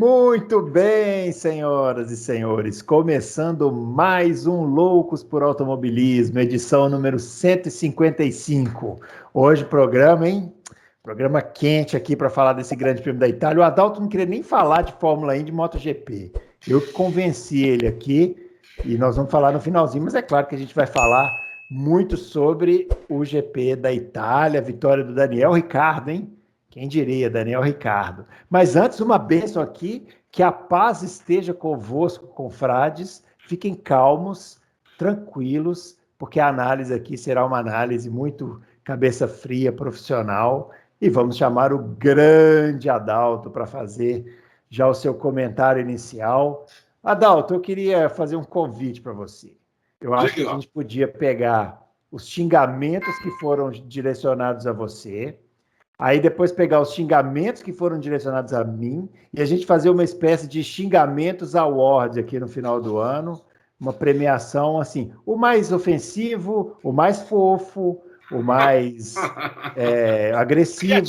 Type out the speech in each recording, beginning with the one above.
Muito bem, senhoras e senhores, começando mais um Loucos por Automobilismo, edição número 155. Hoje programa, hein? Programa quente aqui para falar desse grande prêmio da Itália. O Adalto não queria nem falar de Fórmula 1 de MotoGP. Eu que convenci ele aqui e nós vamos falar no finalzinho, mas é claro que a gente vai falar muito sobre o GP da Itália, a vitória do Daniel Ricciardo, hein? Quem diria, Daniel Ricciardo. Mas antes, uma bênção aqui, que a paz esteja convosco, confrades. Fiquem calmos, tranquilos, porque a análise aqui será uma análise muito cabeça fria, profissional. E vamos chamar o grande Adalto para fazer já o seu comentário inicial. Adalto, eu queria fazer um convite para você. Eu acho que a gente podia pegar os xingamentos que foram direcionados a você, aí depois pegar os xingamentos que foram direcionados a mim e a gente fazer uma espécie de xingamentos award aqui no final do ano, uma premiação assim, o mais ofensivo, o mais fofo, o mais agressivo,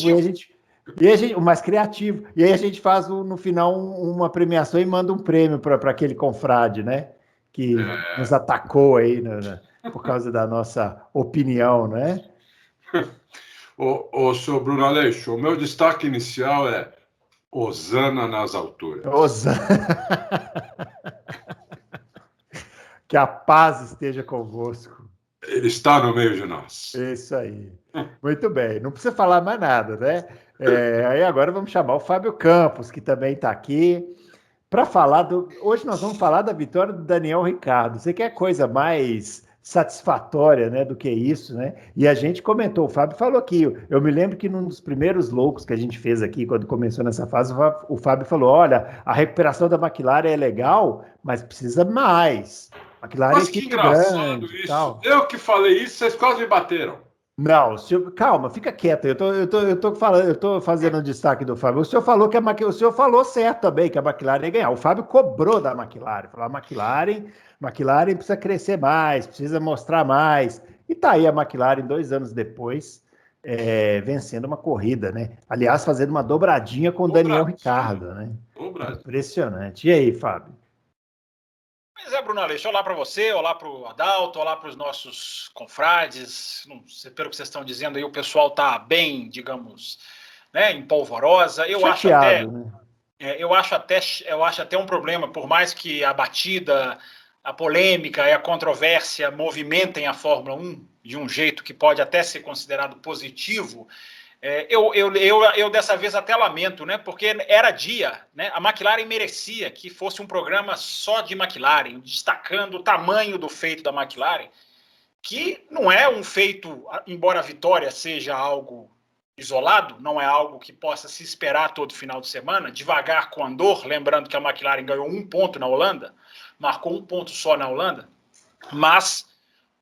o mais criativo. E aí a gente faz no final uma premiação e manda um prêmio para aquele confrade, né? Que nos atacou aí por causa da nossa opinião, né? Senhor Bruno Aleixo, o meu destaque inicial é Hosana nas alturas. Hosana. Que a paz esteja convosco. Ele está no meio de nós. Isso aí. Muito bem. Não precisa falar mais nada, né? Aí agora vamos chamar o Fábio Campos, que também está aqui, para falar do. Hoje nós vamos falar da vitória do Daniel Ricciardo. Você quer coisa mais satisfatória, né, do que isso, né? E a gente comentou, o Fábio falou aqui, eu me lembro que num dos primeiros loucos que a gente fez aqui, quando começou nessa fase, o Fábio falou, olha, a recuperação da McLaren é legal, mas precisa mais. McLaren Mas é que equipe engraçado grande e isso. tal. Eu que falei isso, vocês quase me bateram. Não, calma, fica quieto. Eu tô falando, eu tô fazendo o destaque do Fábio. O senhor falou o senhor falou certo também que a McLaren ia ganhar. O Fábio cobrou da McLaren, falou: a McLaren precisa crescer mais, precisa mostrar mais. E tá aí a McLaren 2 anos depois, vencendo uma corrida, né? Aliás, fazendo uma dobradinha com o Daniel Ricciardo, né? Impressionante. E aí, Fábio? Pois é, Bruno Aleixo, olá para você, olá para o Adalto, olá para os nossos confrades. Pelo que vocês estão dizendo aí, o pessoal está bem, digamos, né, em polvorosa. Chateado, né? Eu acho até um problema, por mais que a batida, a polêmica e a controvérsia movimentem a Fórmula 1 de um jeito que pode até ser considerado positivo. Eu dessa vez até lamento, né? Porque era dia, né? A McLaren merecia que fosse um programa só de McLaren, destacando o tamanho do feito da McLaren, que não é um feito, embora a vitória seja algo isolado, não é algo que possa se esperar todo final de semana, devagar com Andor, lembrando que a McLaren ganhou 1 ponto na Holanda, marcou 1 ponto só na Holanda, mas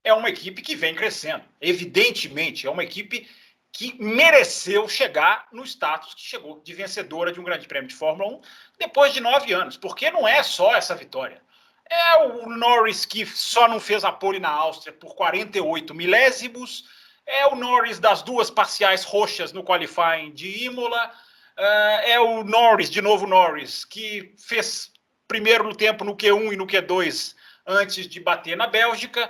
é uma equipe que vem crescendo. Evidentemente, é uma equipe que mereceu chegar no status que chegou de vencedora de um grande prêmio de Fórmula 1 depois de 9 anos, porque não é só essa vitória. É o Norris que só não fez a pole na Áustria por 48 milésimos, é o Norris das 2 parciais roxas no qualifying de Imola, é o Norris, de novo Norris, que fez primeiro tempo no Q1 e no Q2 antes de bater na Bélgica,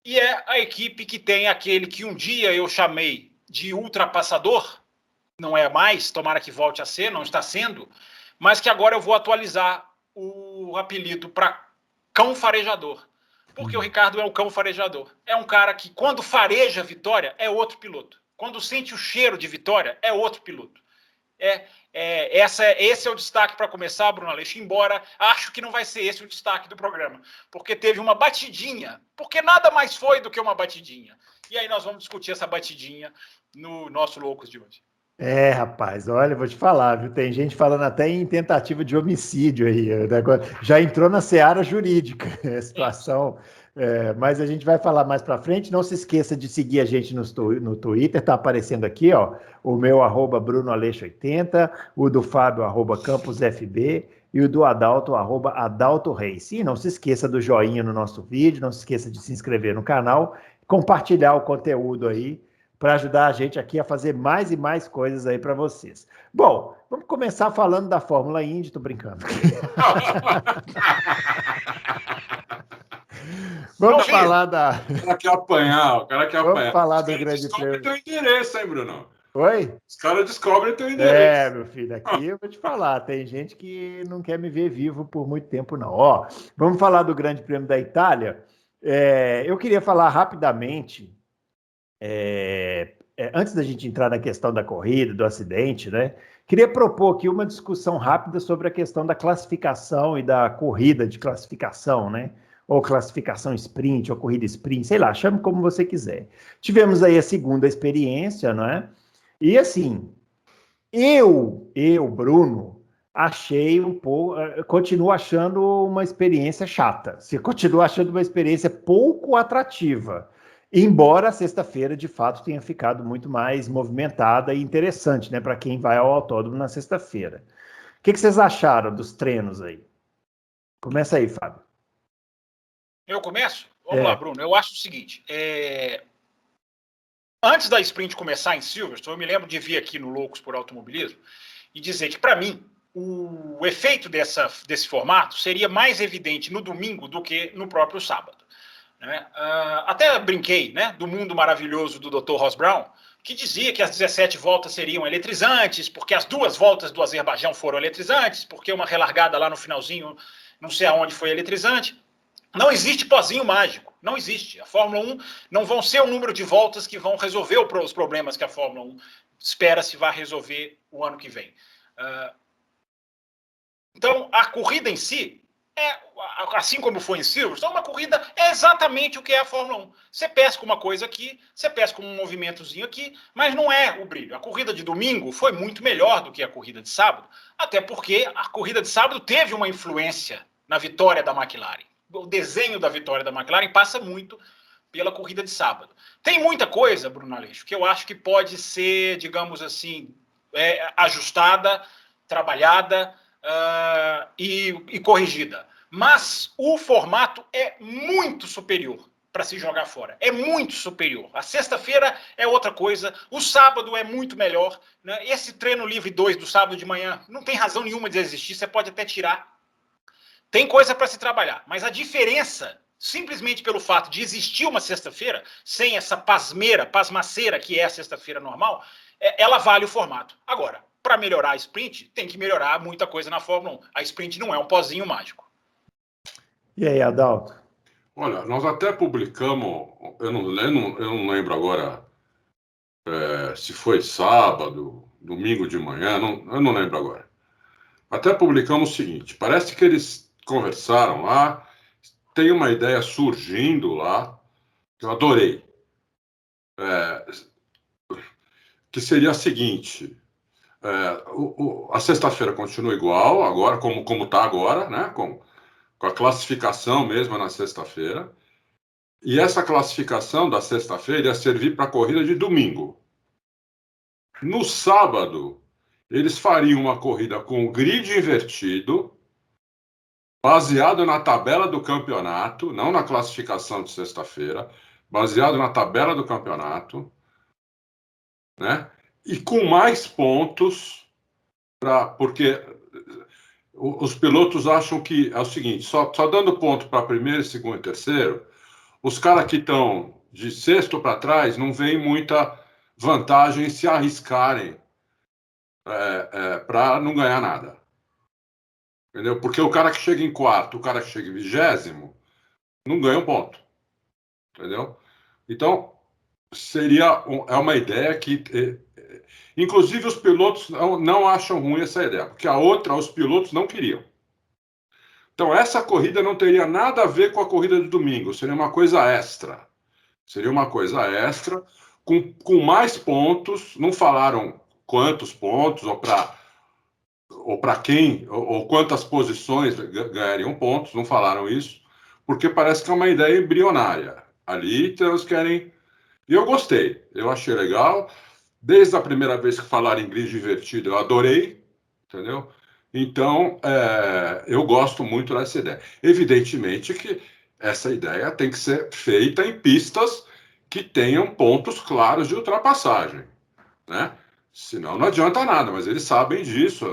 e é a equipe que tem aquele que um dia eu chamei de ultrapassador, não é mais, tomara que volte a ser, não está sendo, mas que agora eu vou atualizar o apelido para cão farejador, porque o Ricciardo é um cão farejador. É um cara que, quando fareja a vitória, é outro piloto. Quando sente o cheiro de vitória, é outro piloto. Esse é o destaque para começar, Bruno Aleixo, embora acho que não vai ser esse o destaque do programa, porque teve uma batidinha, porque nada mais foi do que uma batidinha. E aí nós vamos discutir essa batidinha no nosso Loucos de hoje. Rapaz, olha, vou te falar, viu? Tem gente falando até em tentativa de homicídio aí. Já entrou na seara jurídica a situação. Mas a gente vai falar mais para frente. Não se esqueça de seguir a gente no Twitter, tá aparecendo aqui, ó. O meu @BrunoAleixo80, o do Fábio @CampusFB e o do Adalto @AdaltoReis. E não se esqueça do joinha no nosso vídeo, não se esqueça de se inscrever no canal, compartilhar o conteúdo aí para ajudar a gente aqui a fazer mais e mais coisas aí para vocês. Bom, vamos começar falando da Fórmula Indy, tô brincando. Vamos falar da... O cara quer apanhar, o cara quer apanhar. Vamos falar do Grande Prêmio. Descobre teu endereço, hein, Bruno? Oi? Os caras descobrem teu endereço. Meu filho, aqui eu vou te falar, tem gente que não quer me ver vivo por muito tempo, não. Ó, vamos falar do Grande Prêmio da Itália. Eu queria falar rapidamente, antes da gente entrar na questão da corrida, do acidente, né? Queria propor aqui uma discussão rápida sobre a questão da classificação e da corrida de classificação, né? Ou classificação sprint, ou corrida sprint, sei lá, chame como você quiser. Tivemos aí a segunda experiência, não é? E assim, eu, Bruno, achei um pouco, continuo achando uma experiência chata. Você continua achando uma experiência pouco atrativa. Embora a sexta-feira, de fato, tenha ficado muito mais movimentada e interessante, né, para quem vai ao autódromo na sexta-feira. O que vocês acharam dos treinos aí? Começa aí, Fábio. Eu começo? Vamos lá, Bruno. Eu acho o seguinte, antes da sprint começar em Silverstone, eu me lembro de vir aqui no Loucos por Automobilismo e dizer que, para mim, o efeito desse formato seria mais evidente no domingo do que no próprio sábado. Né? Até brinquei, né, do mundo maravilhoso do Dr. Ross Brown, que dizia que as 17 voltas seriam eletrizantes, porque as 2 voltas do Azerbaijão foram eletrizantes, porque uma relargada lá no finalzinho, não sei aonde, foi eletrizante. Não existe pozinho mágico, não existe. A Fórmula 1 não vão ser o número de voltas que vão resolver os problemas que a Fórmula 1 espera-se vai resolver o ano que vem. Então, a corrida em si, assim como foi em Silverstone, uma corrida é exatamente o que é a Fórmula 1. Você pesca uma coisa aqui, você pesca um movimentozinho aqui, mas não é o brilho. A corrida de domingo foi muito melhor do que a corrida de sábado, até porque a corrida de sábado teve uma influência na vitória da McLaren. O desenho da vitória da McLaren passa muito pela corrida de sábado. Tem muita coisa, Bruno Aleixo, que eu acho que pode ser, digamos assim, ajustada, trabalhada e corrigida. Mas o formato é muito superior para se jogar fora. É muito superior. A sexta-feira é outra coisa, o sábado é muito melhor. Né? Esse treino livre 2 do sábado de manhã não tem razão nenhuma de existir, você pode até tirar. Tem coisa para se trabalhar, mas a diferença, simplesmente pelo fato de existir uma sexta-feira, sem essa pasmaceira que é a sexta-feira normal, ela vale o formato. Agora, para melhorar a sprint, tem que melhorar muita coisa na Fórmula 1. A sprint não é um pozinho mágico. E aí, Adalto? Olha, nós até publicamos, eu não lembro agora se foi sábado, domingo de manhã, eu não lembro agora. Até publicamos o seguinte, parece que eles conversaram lá, tem uma ideia surgindo lá, que eu adorei, que seria a seguinte, a sexta-feira continua igual, agora, como está agora, né, com a classificação mesmo na sexta-feira, e essa classificação da sexta-feira ia servir para a corrida de domingo. No sábado, eles fariam uma corrida com o grid invertido, baseado na tabela do campeonato, não na classificação de sexta-feira, baseado na tabela do campeonato, né? E com mais pontos, porque os pilotos acham que é o seguinte, só dando ponto para primeiro, segundo e terceiro, os caras que estão de sexto para trás não veem muita vantagem em se arriscarem para não ganhar nada. Entendeu? Porque o cara que chega em quarto, o cara que chega em 20º, não ganha um ponto. Entendeu? Então, é uma ideia que... inclusive, os pilotos não acham ruim essa ideia, porque a outra, os pilotos não queriam. Então, essa corrida não teria nada a ver com a corrida de domingo, seria uma coisa extra. Seria uma coisa extra, com mais pontos, não falaram quantos pontos, ou para quem, ou quantas posições ganhariam pontos, não falaram isso, porque parece que é uma ideia embrionária. Ali, então, eles querem... E eu gostei, eu achei legal. Desde a primeira vez que falaram em grid invertido, eu adorei, entendeu? Então, eu gosto muito dessa ideia. Evidentemente que essa ideia tem que ser feita em pistas que tenham pontos claros de ultrapassagem, né? Senão não adianta nada, mas eles sabem disso,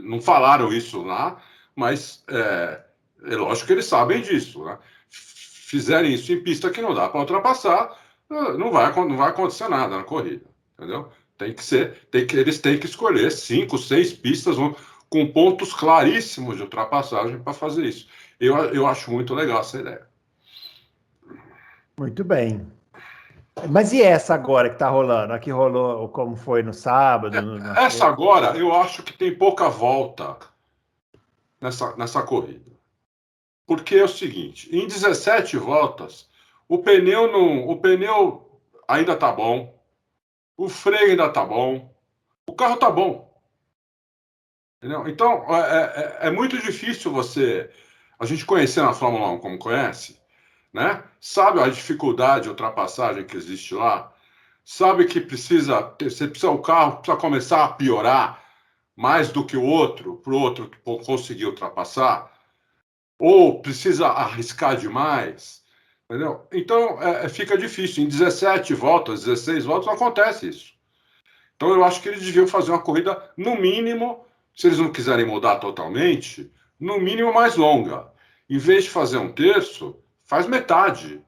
não falaram isso lá, mas é lógico que eles sabem disso, né? Fizerem isso em pista que não dá para ultrapassar, não vai acontecer nada na corrida, entendeu? Eles têm que escolher 5, 6 pistas com pontos claríssimos de ultrapassagem para fazer isso. Eu acho muito legal essa ideia. Muito bem. Mas e essa agora que está rolando? A que rolou como foi no sábado? Essa agora, eu acho que tem pouca volta nessa corrida. Porque é o seguinte, em 17 voltas, o pneu ainda tá bom, o freio ainda tá bom, o carro tá bom. Entendeu? Então, é muito difícil a gente conhecer na Fórmula 1 como conhece, né? Sabe a dificuldade de ultrapassagem que existe lá, sabe que o carro precisa começar a piorar mais do que o outro, para o outro conseguir ultrapassar, ou precisa arriscar demais, entendeu? Então, fica difícil. Em 17 voltas, 16 voltas, não acontece isso. Então, eu acho que eles deviam fazer uma corrida, no mínimo, se eles não quiserem mudar totalmente, no mínimo mais longa. Em vez de fazer um terço, faz metade,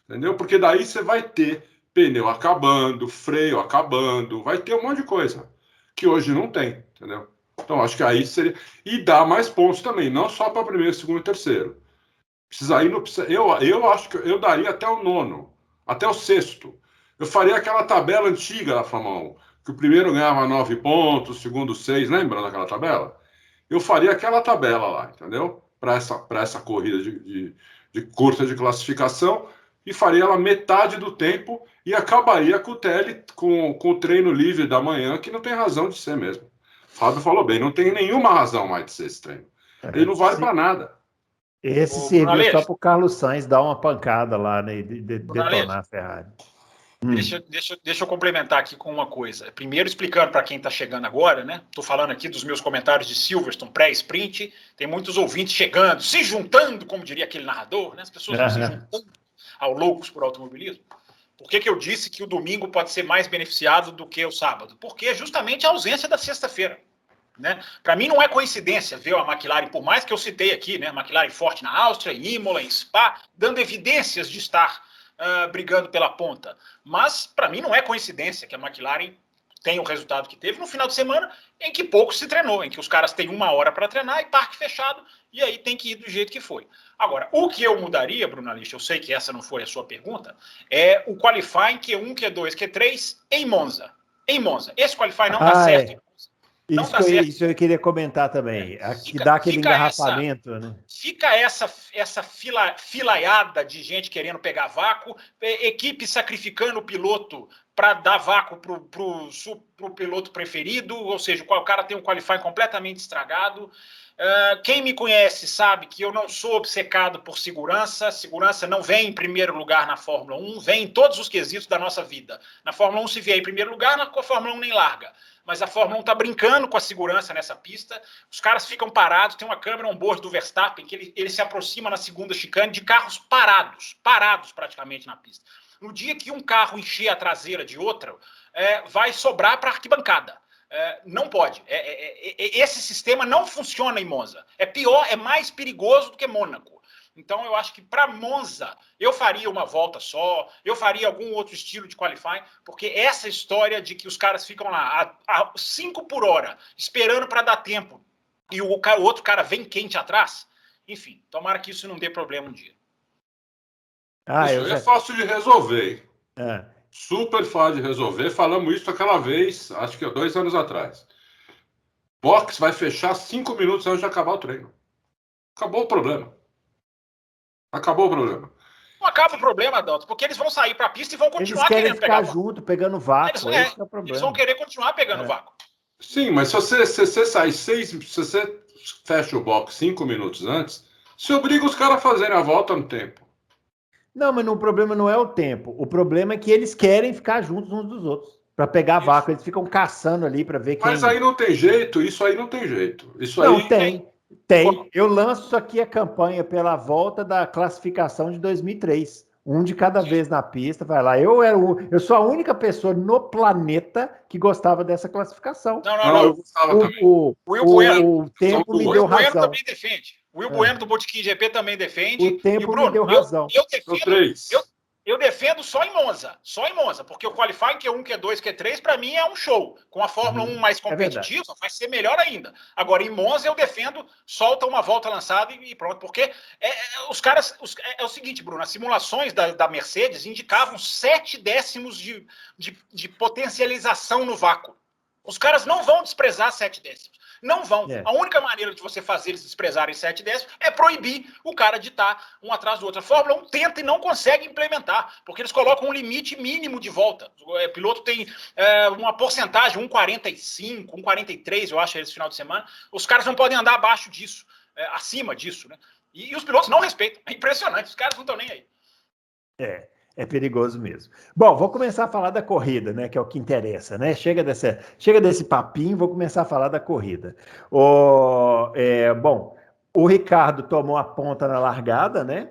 entendeu? Porque daí você vai ter pneu acabando, freio acabando, vai ter um monte de coisa que hoje não tem, entendeu? Então, acho que aí seria... E dá mais pontos também, não só para primeiro, segundo e terceiro. Eu acho que eu daria até o 9º, até o 6º. Eu faria aquela tabela antiga da Fórmula 1, que o primeiro ganhava 9 pontos, o segundo 6, lembra daquela tabela? Eu faria aquela tabela lá, entendeu? Para essa corrida de curta de classificação, e faria ela metade do tempo e acabaria com o treino livre da manhã, que não tem razão de ser mesmo. Fábio falou bem, não tem nenhuma razão mais de ser esse treino. Ele não vale para nada. Esse serviu só para o Carlos Sainz dar uma pancada lá, né, e detonar a Ferrari. Deixa eu complementar aqui com uma coisa. Primeiro, explicando para quem está chegando agora, né? Estou falando aqui dos meus comentários de Silverstone pré-sprint. Tem muitos ouvintes chegando, se juntando, como diria aquele narrador, né? As pessoas vão se juntando ao Loucos por Automobilismo. Por que eu disse que o domingo pode ser mais beneficiado do que o sábado? Porque é justamente a ausência da sexta-feira. Né? Para mim não é coincidência ver a McLaren, por mais que eu citei aqui, né? A McLaren forte na Áustria, em Imola, em Spa, dando evidências de estar brigando pela ponta. Mas para mim não é coincidência que a McLaren tenha o resultado que teve no final de semana em que pouco se treinou, em que os caras têm 1 hora para treinar e parque fechado, e aí tem que ir do jeito que foi. Agora, o que eu mudaria, Bruno Aleixo, eu sei que essa não foi a sua pergunta, é o qualifying Q1, Q2, Q3 em Monza. Em Monza. Esse qualifying não dá certo em Monza. Isso eu queria comentar também. Que dá aquele engarrafamento, né? Fica essa filaiada de gente querendo pegar vácuo, equipe sacrificando o piloto para dar vácuo pro piloto preferido, ou seja, o cara tem um qualifying completamente estragado. Quem me conhece sabe que eu não sou obcecado por segurança. Segurança não vem em primeiro lugar na Fórmula 1, vem em todos os quesitos da nossa vida. Na Fórmula 1, se vier em primeiro lugar, na Fórmula 1 nem larga. Mas a Fórmula 1 está brincando com a segurança nessa pista. Os caras ficam parados, tem uma câmera on-board do Verstappen, que ele se aproxima na segunda chicane de carros parados praticamente na pista. No dia que um carro encher a traseira de outro, vai sobrar para a arquibancada. Não pode. Esse sistema não funciona em Monza. É pior, é mais perigoso do que Mônaco. Então, eu acho que para Monza, eu faria uma volta só, eu faria algum outro estilo de qualifying, porque essa história de que os caras ficam lá a 5 por hora, esperando para dar tempo, e o outro cara vem quente atrás, enfim, tomara que isso não dê problema um dia. Isso é fácil de resolver, hein? Super fácil de resolver. Falamos isso aquela vez, acho que há 2 anos atrás. Box vai fechar 5 minutos antes de acabar o treino. Acabou o problema. Não acaba o problema, Adalto, porque eles vão sair para a pista e vão continuar querendo pegar junto, pegando vácuo. Esse é o problema. Eles vão querer continuar pegando vácuo. Sim, mas se você sai se você fecha o box 5 minutos antes, você obriga os caras a fazerem a volta no tempo. Não, mas o problema não é o tempo. O problema é que eles querem ficar juntos uns dos outros. Para pegar vácuo. Eles ficam caçando ali para ver quem... Mas aí não tem jeito, isso aí não tem jeito. Tem. Eu lanço aqui a campanha pela volta da classificação de 2003. Um de cada vez na pista, vai lá. Eu sou a única pessoa no planeta que gostava dessa classificação. Não. Eu gostava também. Will Bueno. O tempo me deu Will Bueno razão. também defende. Will Bueno do Botequim GP também defende. O tempo E, Bruno, me deu razão. Eu defendo só em Monza, porque o qualifying Q1, Q2, Q3, para mim é um show. Com a Fórmula 1 mais competitiva, vai ser melhor ainda. Agora, em Monza, eu defendo, solta uma volta lançada e pronto, porque os caras... É o seguinte, Bruno, as simulações da Mercedes indicavam 7 décimos de potencialização no vácuo. Os caras não vão desprezar 7 décimos. Não vão. A única maneira de você fazer eles desprezarem 7 décimos é proibir o cara de estar um atrás do outro. A Fórmula 1 tenta e não consegue implementar, porque eles colocam um limite mínimo de volta. O piloto tem uma porcentagem, 1,45, 1,43, eu acho, esse final de semana. Os caras não podem andar abaixo disso, acima disso, né? E os pilotos não respeitam. É impressionante, os caras não estão nem aí. É perigoso mesmo. Bom, vou começar a falar da corrida, né? Que é o que interessa, né? Chega desse papinho, vou começar a falar da corrida. Bom, o Ricardo tomou a ponta na largada, né?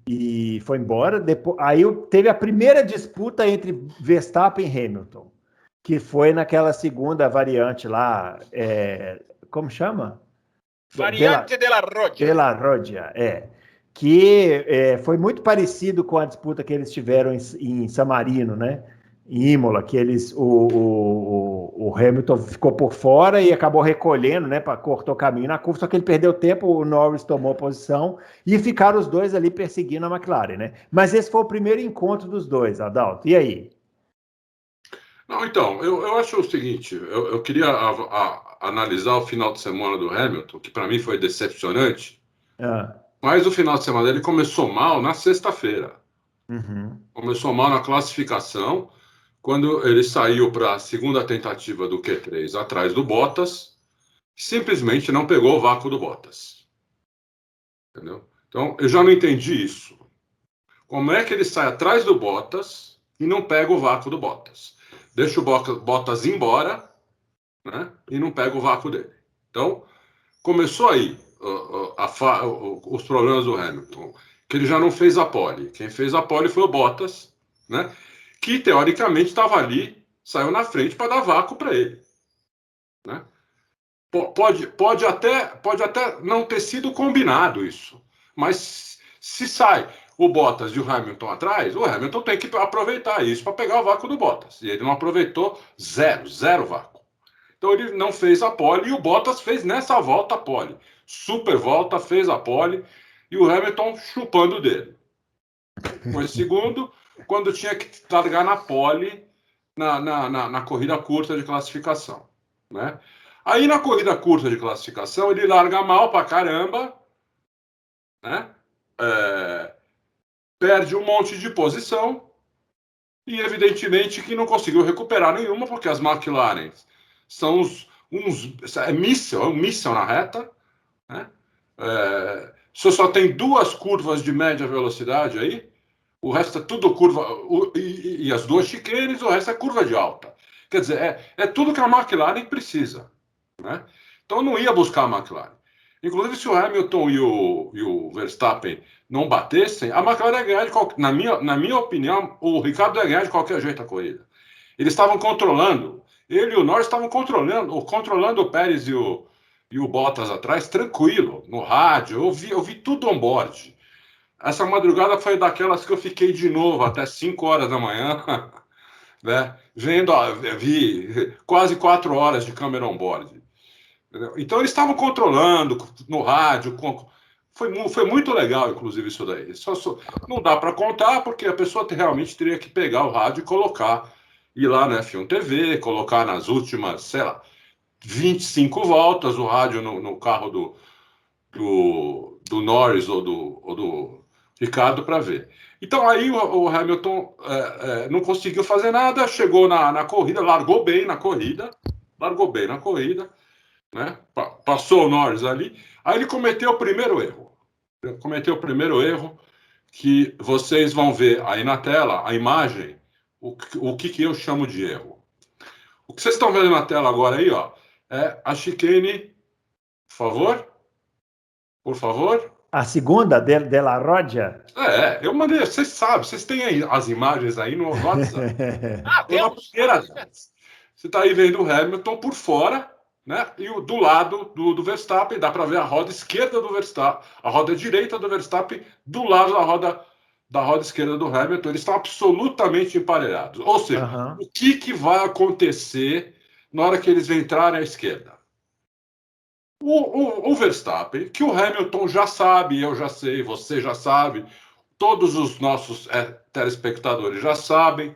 E foi embora. Depois, aí teve a primeira disputa entre Verstappen e Hamilton, que foi naquela segunda variante lá. Como chama? Variante de la Rodia. De la Rodia, que foi muito parecido com a disputa que eles tiveram em San Marino, né? Em Imola, que o Hamilton ficou por fora e acabou recolhendo, né? Cortou caminho na curva, só que ele perdeu tempo, o Norris tomou posição e ficaram os dois ali perseguindo a McLaren, né? Mas esse foi o primeiro encontro dos dois, Adalto. E aí? Não, então, eu acho o seguinte, eu queria analisar o final de semana do Hamilton, que para mim foi decepcionante. Mas o final de semana dele começou mal na sexta-feira. Começou mal na classificação, quando ele saiu para a segunda tentativa do Q3 atrás do Bottas, simplesmente não pegou o vácuo do Bottas. Entendeu? Então, eu já não entendi isso. Como é que ele sai atrás do Bottas e não pega o vácuo do Bottas? Deixa o Bottas ir embora, né, e não pega o vácuo dele. Então, começou aí os problemas do Hamilton, que ele já não fez a pole. Quem fez a pole foi o Bottas, né, que teoricamente estava ali, saiu na frente para dar vácuo para ele. Né? Pode até não ter sido combinado isso, mas se sai o Bottas e o Hamilton atrás, o Hamilton tem que aproveitar isso para pegar o vácuo do Bottas. E ele não aproveitou zero vácuo. Então ele não fez a pole e o Bottas fez nessa volta a pole. Super volta, fez a pole e o Hamilton chupando o dedo. Foi segundo, quando tinha que largar na pole na corrida curta de classificação. Né? Aí na corrida curta de classificação ele larga mal pra caramba, né? Perde um monte de posição e evidentemente que não conseguiu recuperar nenhuma, porque as McLaren são é um míssil na reta, né? Só tem 2 curvas de média velocidade aí, o resto é tudo curva, e as 2 chicanes, o resto é curva de alta. Quer dizer, é tudo que a McLaren precisa. Né? Então não ia buscar a McLaren. Inclusive, se o Hamilton e o Verstappen não batessem, a McLaren ia ganhar na minha opinião, o Ricardo ia ganhar de qualquer jeito a corrida. Eles estavam controlando, ele e o Norris estavam controlando o Pérez e o Bottas atrás, tranquilo, no rádio, eu vi tudo on board. Essa madrugada foi daquelas que eu fiquei de novo até 5 horas da manhã, né? Vi quase 4 horas de câmera on board. Então eles estavam controlando no rádio, foi muito legal, inclusive, isso daí. Não dá para contar, porque a pessoa realmente teria que pegar o rádio e colocar, ir lá na F1 TV, colocar nas últimas, sei lá, 25 voltas o rádio no carro do Norris ou do Ricardo para ver. Então aí o Hamilton não conseguiu fazer nada, chegou na corrida, largou bem na corrida, né? Passou o Norris ali, aí ele cometeu o primeiro erro. Que vocês vão ver aí na tela, a imagem, o que eu chamo de erro. O que vocês estão vendo na tela agora aí, ó, é a chicane, por favor. A segunda, de La Rodia? Eu mandei, vocês sabem, vocês têm aí as imagens aí no WhatsApp. Temos. Você está aí vendo o Hamilton por fora, né? E do lado do Verstappen, dá para ver a roda esquerda do Verstappen, a roda direita do Verstappen, do lado da roda esquerda do Hamilton. Eles estão absolutamente emparelhados. Ou seja, o que vai acontecer na hora que eles entrarem à esquerda? O Verstappen, que o Hamilton já sabe, eu já sei, você já sabe, todos os nossos telespectadores já sabem,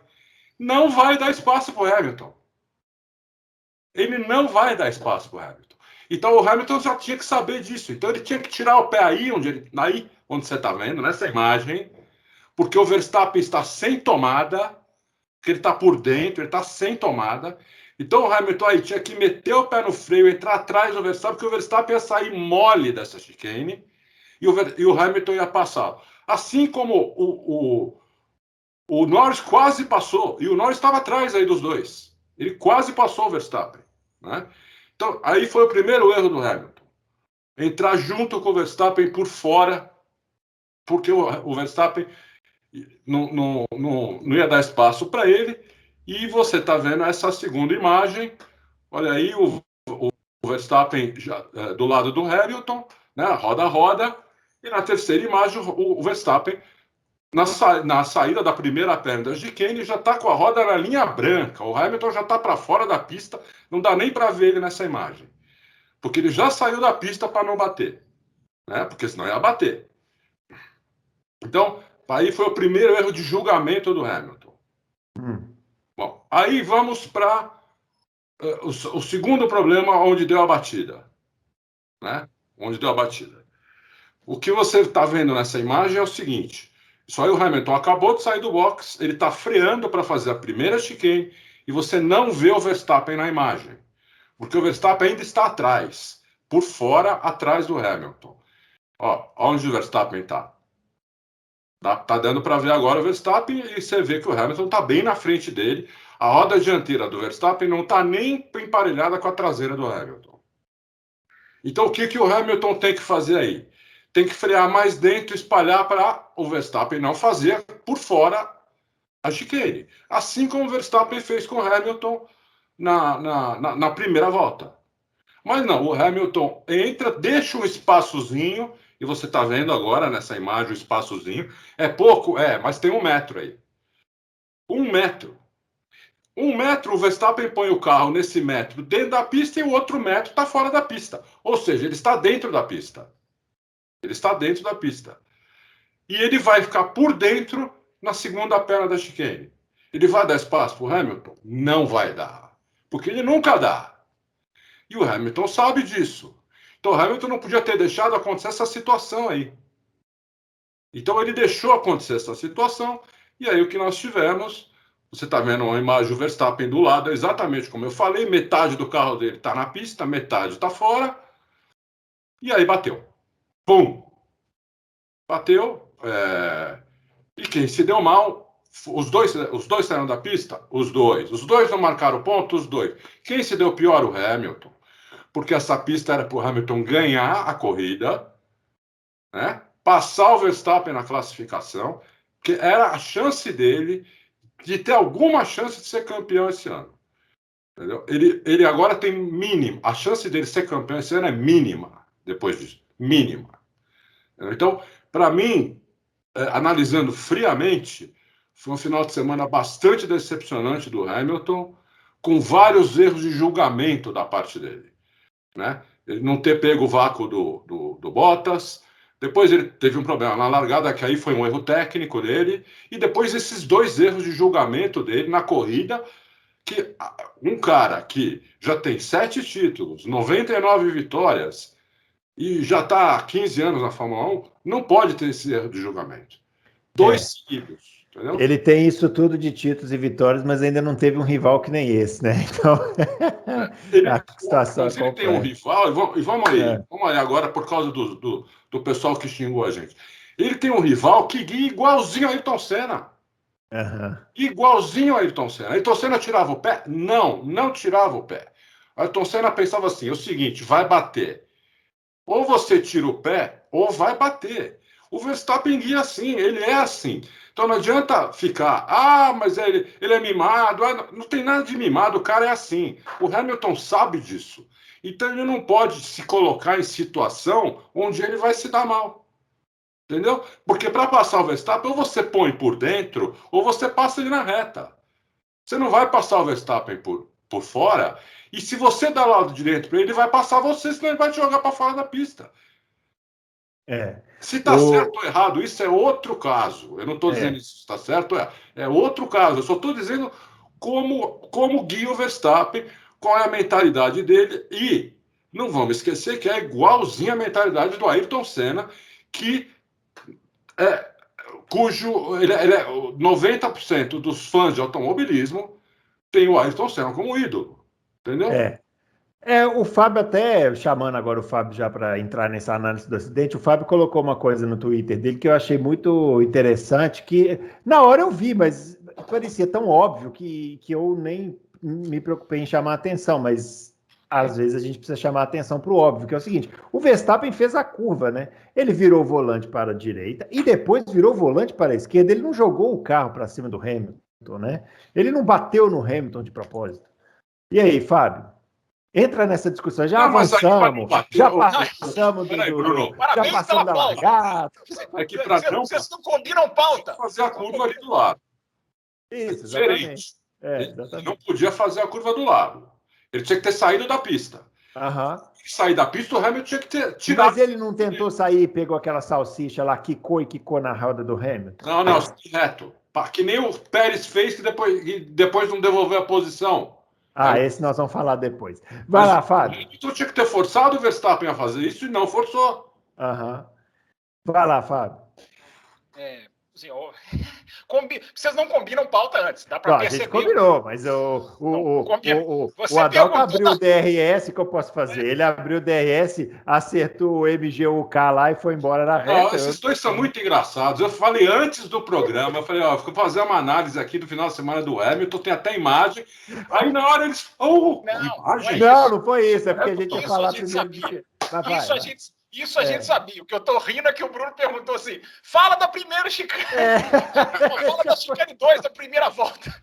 não vai dar espaço para o Hamilton. Ele não vai dar espaço para o Hamilton. Então o Hamilton já tinha que saber disso. Então ele tinha que tirar o pé aí onde você está vendo, nessa imagem, porque o Verstappen está sem tomada, que ele está por dentro, ele está sem tomada. Então o Hamilton aí tinha que meter o pé no freio, entrar atrás do Verstappen, porque o Verstappen ia sair mole dessa chicane e o Hamilton ia passar. Assim como o Norris quase passou, e o Norris estava atrás aí dos dois. Ele quase passou o Verstappen, né? Então, aí foi o primeiro erro do Hamilton. Entrar junto com o Verstappen por fora, porque o Verstappen não ia dar espaço para ele. E você está vendo essa segunda imagem. Olha aí o Verstappen já, do lado do Hamilton, né? Roda a roda. E na terceira imagem, o Verstappen, na saída da primeira perna da chicane, já está com a roda na linha branca. O Hamilton já está para fora da pista. Não dá nem para ver ele nessa imagem. Porque ele já saiu da pista para não bater, né? Porque senão ia bater. Então, aí foi o primeiro erro de julgamento do Hamilton. Bom, aí vamos para o segundo problema onde deu a batida, né? Onde deu a batida. O que você está vendo nessa imagem é o seguinte: só aí o Hamilton acabou de sair do box, ele está freando para fazer a primeira chicane e você não vê o Verstappen na imagem, porque o Verstappen ainda está atrás, por fora, atrás do Hamilton. Ó, onde o Verstappen está. Tá dando para ver agora o Verstappen e você vê que o Hamilton está bem na frente dele. A roda dianteira do Verstappen não está nem emparelhada com a traseira do Hamilton. Então o que o Hamilton tem que fazer aí? Tem que frear mais dentro, espalhar para o Verstappen não fazer por fora a chicane. Assim como o Verstappen fez com o Hamilton na primeira volta. Mas não, o Hamilton entra, deixa um espaçozinho, e você está vendo agora nessa imagem o espaçozinho. É pouco? Mas tem 1 metro aí. 1 metro. 1 metro, o Verstappen põe o carro nesse metro dentro da pista e o outro metro está fora da pista. Ou seja, ele está dentro da pista. Ele está dentro da pista. E ele vai ficar por dentro na segunda perna da chicane. Ele vai dar espaço para o Hamilton? Não vai dar. Porque ele nunca dá. E o Hamilton sabe disso. Então o Hamilton não podia ter deixado acontecer essa situação aí. Então ele deixou acontecer essa situação, e aí o que nós tivemos, você está vendo uma imagem do Verstappen do lado, exatamente como eu falei, metade do carro dele está na pista, metade está fora, e aí bateu. Pum! Bateu, e quem se deu mal, os dois saíram da pista? Os dois não marcaram ponto? Os dois. Quem se deu pior? O Hamilton. Porque essa pista era para o Hamilton ganhar a corrida, né? Passar o Verstappen na classificação, que era a chance dele de ter alguma chance de ser campeão esse ano. Entendeu? Ele agora tem mínimo. A chance dele ser campeão esse ano é mínima, depois disso. Mínima. Então, para mim, analisando friamente, foi um final de semana bastante decepcionante do Hamilton, com vários erros de julgamento da parte dele. Né? Ele não ter pego o vácuo do Bottas, depois ele teve um problema na largada, que aí foi um erro técnico dele, e depois esses 2 erros de julgamento dele na corrida, que um cara que já tem 7 títulos, 99 vitórias, e já está há 15 anos na Fórmula 1, não pode ter esse erro de julgamento. 2 seguidos. Entendeu? Ele tem isso tudo de títulos e vitórias, mas ainda não teve um rival que nem esse, né? Então, a situação é ele tem um rival, e vamos aí agora por causa do pessoal que xingou a gente. Ele tem um rival que guia igualzinho a Ayrton Senna. Igualzinho a Ayrton Senna. Ayrton Senna tirava o pé? Não tirava o pé. Ayrton Senna pensava assim, é o seguinte, vai bater. Ou você tira o pé, ou vai bater. O Verstappen guia assim, ele é assim. Então não adianta ficar, mas ele é mimado. Não tem nada de mimado, o cara é assim. O Hamilton sabe disso. Então ele não pode se colocar em situação onde ele vai se dar mal. Entendeu? Porque para passar o Verstappen, ou você põe por dentro, ou você passa ele na reta. Você não vai passar o Verstappen por fora, e se você dá o lado direito para ele, ele vai passar você, senão ele vai te jogar para fora da pista. Se está certo ou errado, isso é outro caso. Eu não estou dizendo se está certo ou errado. É outro caso. Eu só estou dizendo como guia o Verstappen, qual é a mentalidade dele. E não vamos esquecer que é igualzinha a mentalidade do Ayrton Senna, cujo 90% dos fãs de automobilismo tem o Ayrton Senna como ídolo. Entendeu? O Fábio até, chamando agora o Fábio já para entrar nessa análise do acidente, o Fábio colocou uma coisa no Twitter dele que eu achei muito interessante, que na hora eu vi, mas parecia tão óbvio que eu nem me preocupei em chamar a atenção, mas às vezes a gente precisa chamar a atenção para o óbvio, que é o seguinte, o Verstappen fez a curva, né? Ele virou o volante para a direita e depois virou o volante para a esquerda, ele não jogou o carro para cima do Hamilton, né? Ele não bateu no Hamilton de propósito. E aí, Fábio? Entra nessa discussão, já avançamos, já passamos Bruno. Já passamos da largada. Vocês não combinam pauta. Fazer a curva ali do lado. Isso, exatamente. Ele não podia fazer a curva do lado. Ele tinha que ter saído da pista. Sair da pista, o Hamilton tinha que ter tirado. Mas ele não tentou sair e pegou aquela salsicha lá, quicou na roda do Hamilton? Não, reto. Que nem o Pérez fez, que depois não devolveu a posição. Esse nós vamos falar depois. Vai lá, Fábio. Então tinha que ter forçado o Verstappen a fazer isso e não forçou. Vai lá, Fábio. Vocês não combinam pauta antes, dá para perceber. A gente combinou, mas o Adalto abriu o DRS, que eu posso fazer? Ele abriu o DRS, acertou o MGUK lá e foi embora na reta. Esses dois são muito engraçados. Eu falei antes do programa, eu falei, vou fazer uma análise aqui do final de semana do Hamilton, tem até imagem. Aí na hora eles... imagem? Não foi isso, é porque a gente ia falar primeiro. Isso a gente sabia. O que eu tô rindo é que o Bruno perguntou assim: fala da primeira chicane. Fala da chicane 2, da primeira volta.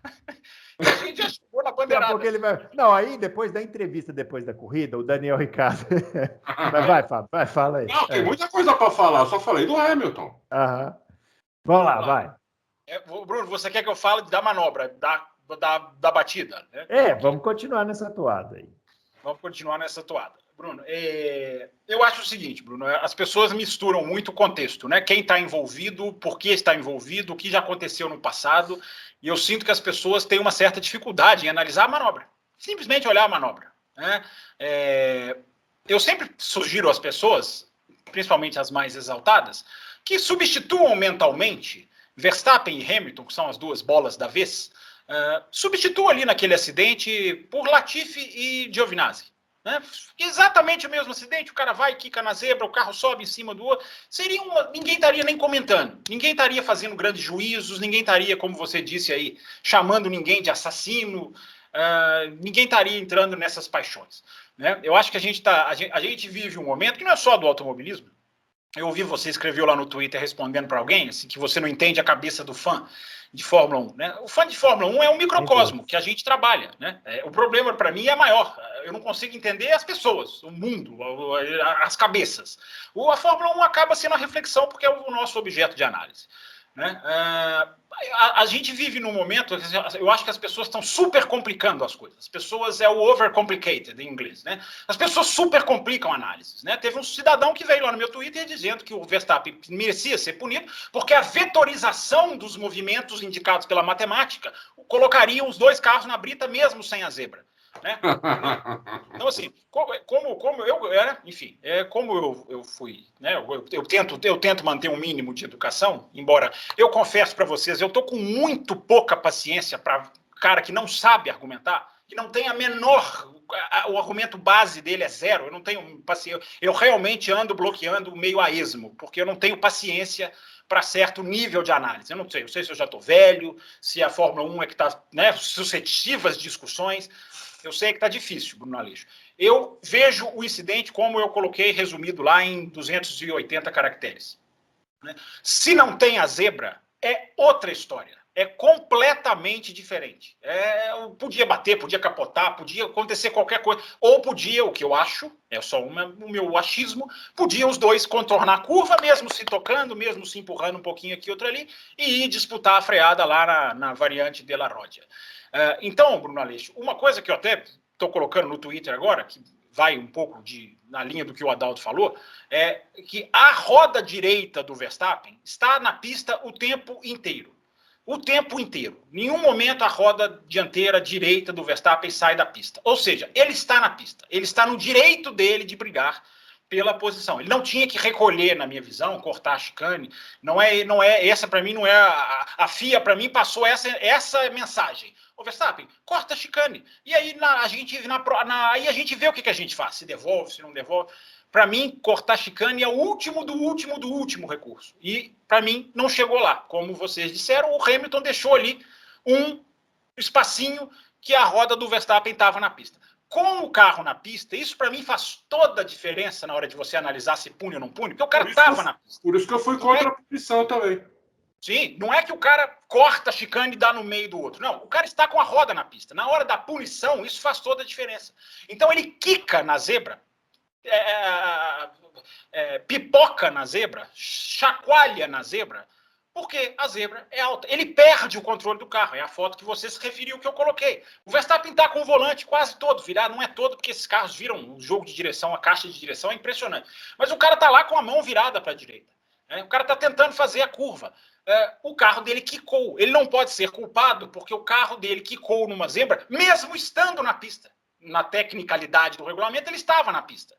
E a gente já chegou na bandeirada. Não, aí depois da entrevista, depois da corrida, o Daniel Ricciardo. Mas vai, Fábio, fala aí. Não, tem muita coisa para falar, eu só falei do Hamilton. Vamos lá, vai. Bruno, você quer que eu fale da manobra, da batida? Né? Vamos continuar nessa toada aí. Vamos continuar nessa toada. Bruno, eu acho o seguinte, Bruno, as pessoas misturam muito o contexto, né? Quem está envolvido, por que está envolvido, o que já aconteceu no passado, e eu sinto que as pessoas têm uma certa dificuldade em analisar a manobra, simplesmente olhar a manobra, né? Eu sempre sugiro às pessoas, principalmente as mais exaltadas, que substituam mentalmente Verstappen e Hamilton, que são as duas bolas da vez, substitua ali naquele acidente por Latifi e Giovinazzi. Né? Exatamente o mesmo acidente, o cara vai, quica na zebra, o carro sobe em cima do outro. Ninguém estaria nem comentando, ninguém estaria fazendo grandes juízos, ninguém estaria, como você disse aí, chamando ninguém de assassino, ninguém estaria entrando nessas paixões. Né? Eu acho que a gente vive um momento que não é só do automobilismo. Eu ouvi você escreveu lá no Twitter respondendo para alguém assim, que você não entende a cabeça do fã de Fórmula 1. Né? O fã de Fórmula 1 é um microcosmo que a gente trabalha. Né? O problema para mim é maior. Eu não consigo entender as pessoas, o mundo, as cabeças. A Fórmula 1 acaba sendo a reflexão porque é o nosso objeto de análise. Né? A gente vive num momento, eu acho que as pessoas estão super complicando as coisas. As pessoas o overcomplicated em inglês, né? As pessoas super complicam análises, né? Teve um cidadão que veio lá no meu Twitter dizendo que o Verstappen merecia ser punido porque a vetorização dos movimentos indicados pela matemática colocaria os dois carros na brita mesmo sem a zebra. Né? Então, assim, como eu era, enfim, como eu fui, né? Eu tento manter um mínimo de educação, embora eu confesso para vocês, eu tô com muito pouca paciência para cara que não sabe argumentar, que não tem a menor, o argumento base dele é zero, eu não tenho paciência, eu realmente ando bloqueando meio a esmo, porque eu não tenho paciência para certo nível de análise. Eu não sei se eu já estou velho, se a Fórmula 1 é que está, né, suscetível às discussões. Eu sei que está difícil, Bruno Aleixo. Eu vejo o incidente como eu coloquei resumido lá em 280 caracteres. Né? Se não tem a zebra, é outra história. É completamente diferente. Podia bater, podia capotar, podia acontecer qualquer coisa. Ou podia, o que eu acho, é só o meu achismo, podiam os dois contornar a curva, mesmo se tocando, mesmo se empurrando um pouquinho aqui, outro ali, e ir disputar a freada lá na variante de La Rodia. Então, Bruno Aleixo, uma coisa que eu até estou colocando no Twitter agora, que vai um pouco na linha do que o Adalto falou, é que a roda direita do Verstappen está na pista o tempo inteiro. O tempo inteiro. Em nenhum momento a roda dianteira direita do Verstappen sai da pista. Ou seja, ele está na pista. Ele está no direito dele de brigar pela posição. Ele não tinha que recolher, na minha visão, cortar a chicane. Não é essa para mim não é a FIA para mim passou essa mensagem. O Verstappen, corta a chicane. E aí a gente vê o que a gente faz, se devolve, se não devolve. Para mim, cortar chicane é o último do último recurso. E, para mim, não chegou lá. Como vocês disseram, o Hamilton deixou ali um espacinho que a roda do Verstappen estava na pista. Com o carro na pista, isso para mim faz toda a diferença na hora de você analisar se pune ou não pune, porque o cara estava na pista. Por isso que eu fui contra a punição também. Sim, não é que o cara corta a chicane e dá no meio do outro. Não, o cara está com a roda na pista. Na hora da punição, isso faz toda a diferença. Então, ele quica na zebra, pipoca na zebra, chacoalha na zebra, porque a zebra é alta. Ele perde o controle do carro. É a foto que você se referiu que eu coloquei. O Verstappen está com o volante quase todo virado. Não é todo, porque esses carros viram o jogo de direção, a caixa de direção é impressionante. Mas o cara está lá com a mão virada para a direita. O cara está tentando fazer a curva. O carro dele quicou. Ele não pode ser culpado porque o carro dele quicou numa zebra, mesmo estando na pista. Na tecnicalidade do regulamento, ele estava na pista.